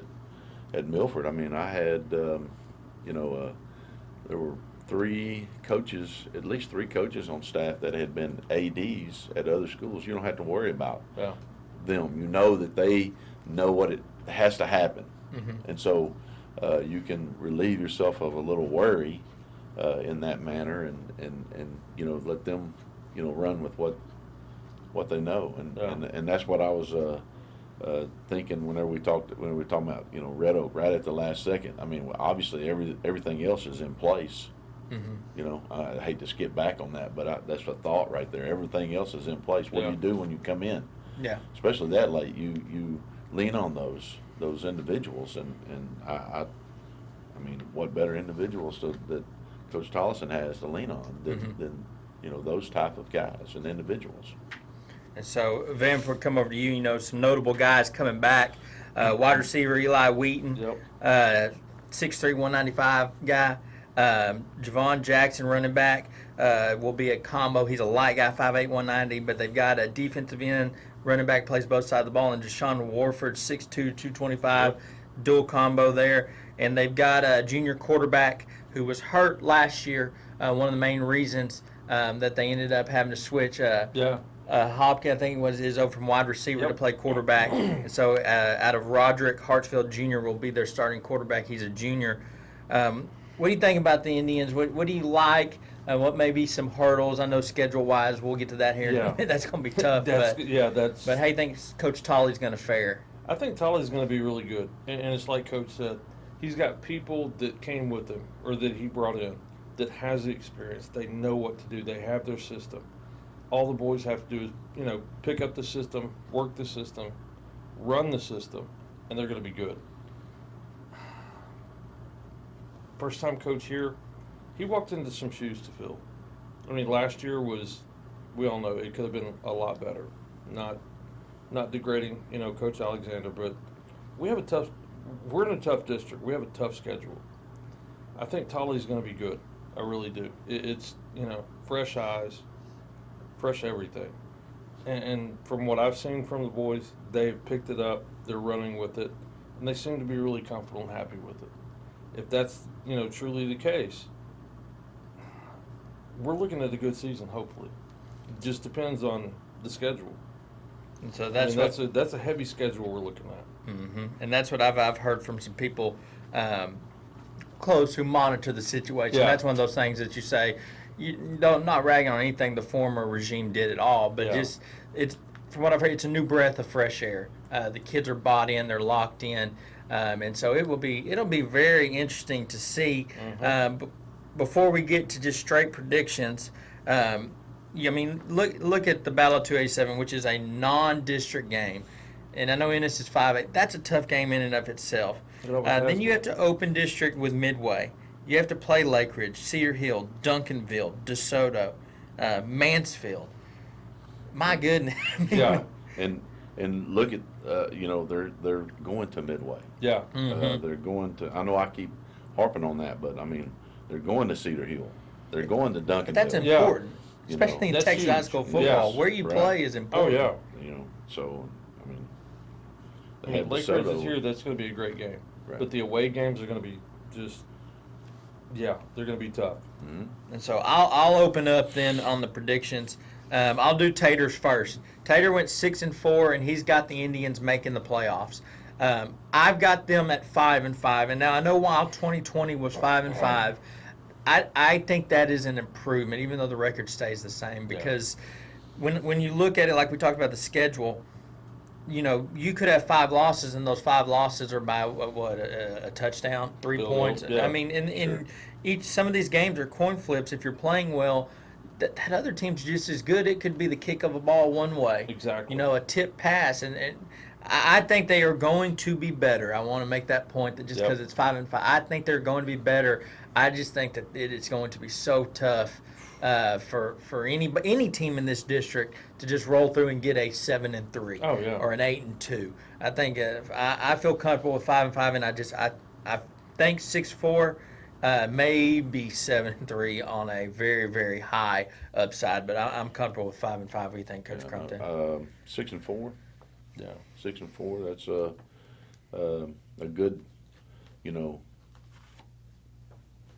at Milford, I mean, I had, there were at least three coaches on staff that had been ADs at other schools. You don't have to worry about them. You know that they know what it has to happen. Mm-hmm. And so you can relieve yourself of a little worry in that manner and let them, run with what they know. And that's what I was thinking when we were talking about, Red Oak right at the last second. I mean, obviously everything else is in place. Mm-hmm. I hate to skip back on that, but that's a thought right there. Everything else is in place. What do you do when you come in? Yeah. Especially that late, you lean on those individuals, and I mean, what better individuals that Coach Tollison has to lean on than those type of guys and individuals. And so, Van, before we come over to you, some notable guys coming back. Wide receiver Eli Wheaton, 6'3", 195 guy. Javon Jackson, running back, will be a combo. He's a light guy, 5'8", 190, but they've got a defensive end running back, plays both sides of the ball, and Deshaun Warford, 6'2", 225, dual combo there. And they've got a junior quarterback who was hurt last year, one of the main reasons that they ended up having to switch. Hopkins, I think is over from wide receiver to play quarterback. And so out of Roderick, Hartsfield Jr. will be their starting quarterback. He's a junior. What do you think about the Indians? What do you like? What may be some hurdles? I know schedule-wise, we'll get to that here. Yeah. That's going to be tough. But how do you think Coach Tolley's going to fare? I think Tolley's going to be really good. And it's like Coach said, he's got people that came with him or that he brought in that has the experience. They know what to do. They have their system. All the boys have to do is, pick up the system, work the system, run the system, and they're going to be good. First time coach here, he walked into some shoes to fill. I mean, last year we all know it could have been a lot better. Not degrading, Coach Alexander, but we're in a tough district. We have a tough schedule. I think Tolley's going to be good. I really do. It's fresh eyes, fresh everything. And from what I've seen from the boys, they've picked it up, they're running with it, and they seem to be really comfortable and happy with it. If that's, truly the case, we're looking at a good season, hopefully. It just depends on the schedule. And so that's a heavy schedule we're looking at. Mm-hmm. And that's what I've heard from some people close who monitor the situation. Yeah. That's one of those things that you say, not ragging on anything the former regime did at all, but just it's from what I've heard, it's a new breath of fresh air. The kids are bought in, they're locked in. And so it'll be very interesting to see. Mm-hmm. Before we get to just straight predictions, look at the Battle of 287, which is a non-district game, and I know Ennis is 5'8". That's a tough game in and of itself. Then you have to open district with Midway. You have to play Lake Ridge, Cedar Hill, Duncanville, DeSoto, Mansfield. My goodness. Yeah, and look at they're going to Midway. Yeah. Mm-hmm. They're going to. I know I keep harping on that, but I mean they're going to Cedar Hill. They're going to Duncanville. But that's important, especially in Texas high school football. Where you play is important. Oh yeah. So I mean. I mean, Lake Ridge is here. That's going to be a great game. Right. But the away games are going to be they're going to be tough. Mm-hmm. And so I'll open up then on the predictions. I'll do Tater's first. Tater went 6-4, and he's got the Indians making the playoffs. I've got them at 5-5, and now I know while 2020 was 5-5, I think that is an improvement, even though the record stays the same. Because when you look at it, like we talked about the schedule, you know, you could have 5 losses, and those 5 losses are by a touchdown, 3 points. Yeah. I mean, in some of these games are coin flips. If you're playing well, that other team's just as good. It could be the kick of a ball one way. Exactly. You know, a tip pass, and I think they are going to be better. I want to make that point that just because it's 5-5, I think they're going to be better. I just think that it's going to be so tough for any team in this district to just roll through and get a 7-3 or an 8-2. I think I feel comfortable with 5-5, and I think 6-4, maybe 7-3 on a very, very high upside. But I'm comfortable with 5-5. What do you think, Coach Crumpton? 6-4. Yeah, 6-4. That's a good,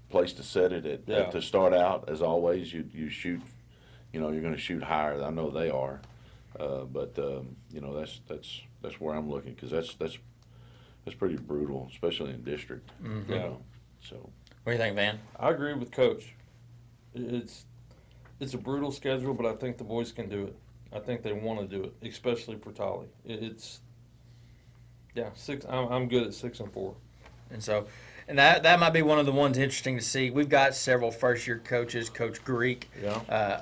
place to set it at to start out. As always, you shoot, you're going to shoot higher. I know they are, but that's where I'm looking, because that's pretty brutal, especially in district. Mm-hmm. So what do you think, Van? I agree with Coach. It's a brutal schedule, but I think the boys can do it. I think they want to do it, especially for Tolly. I'm good at 6-4. And that might be one of the ones interesting to see. We've got several first-year coaches, Coach Greek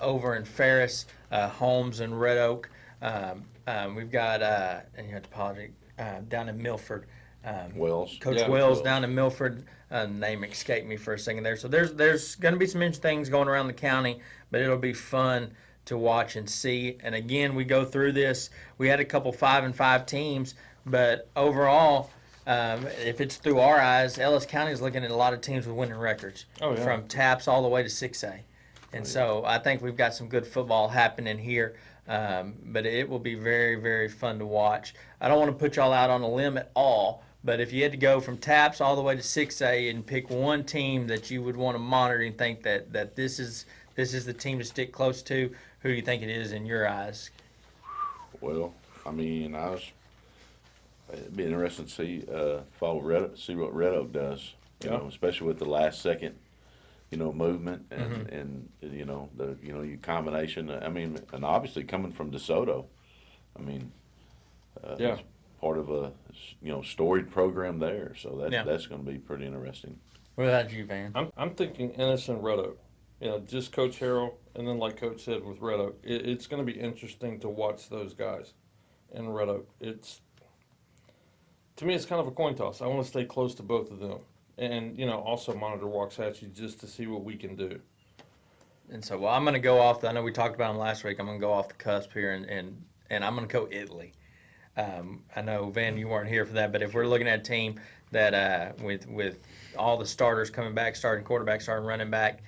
over in Ferris, Holmes and Red Oak. We've got, and you have to apologize, down in Milford. Wells. Coach Wells down in Milford. Name escaped me for a second there. So there's going to be some interesting things going around the county, but it'll be fun to watch and see. And again, we go through this. We had a couple 5-5 teams, but overall, if it's through our eyes, Ellis County is looking at a lot of teams with winning records, from TAPS all the way to 6A. And so I think we've got some good football happening here, but it will be very, very fun to watch. I don't want to put y'all out on a limb at all, but if you had to go from TAPS all the way to 6A and pick one team that you would want to monitor and think that this is the team to stick close to, who do you think it is in your eyes? Well, I mean, it'd be interesting to see what Red Oak does. You know, especially with the last second, movement and your combination. I mean, and obviously coming from DeSoto, I mean, it's part of a storied program there. So that's going to be pretty interesting. What about you, Van? I'm thinking Ennis and Red Oak. Just Coach Harrell, and then like Coach said with Red Oak, it's going to be interesting to watch those guys in Red Oak. To me, it's kind of a coin toss. I want to stay close to both of them, and also monitor Waxahachie just to see what we can do. And so, I'm going to go off. I know we talked about them last week. I'm going to go off the cusp here, and I'm going to go Italy. I know, Van, you weren't here for that, but if we're looking at a team that with all the starters coming back, starting quarterback, starting running back,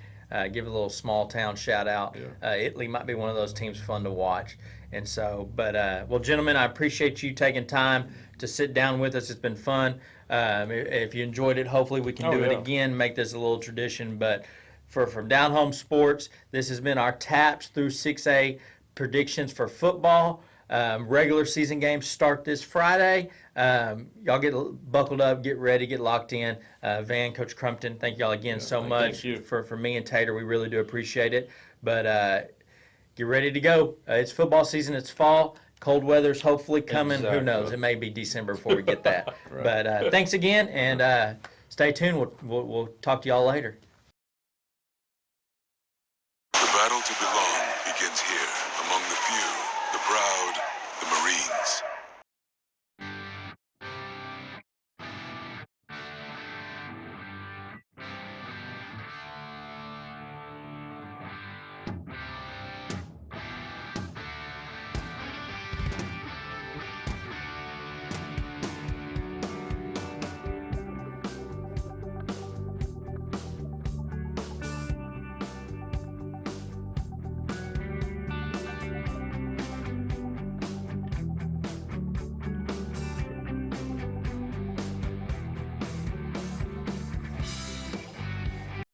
give a little small town shout out. Italy might be one of those teams fun to watch. And so, well, gentlemen, I appreciate you taking time to sit down with us. It's been fun. If you enjoyed it, hopefully we can do it again, make this a little tradition. But from DownHome Sports, this has been our TAPS through 6A predictions for football. Regular season games start this Friday. Y'all get buckled up, get ready, get locked in. Van, Coach Crumpton, thank y'all again so much for me and Tater. We really do appreciate it. But get ready to go. It's football season. It's fall. Cold weather's hopefully coming. Exactly. Who knows? It may be December before we get that. Right. But thanks again, and stay tuned. We'll talk to y'all later.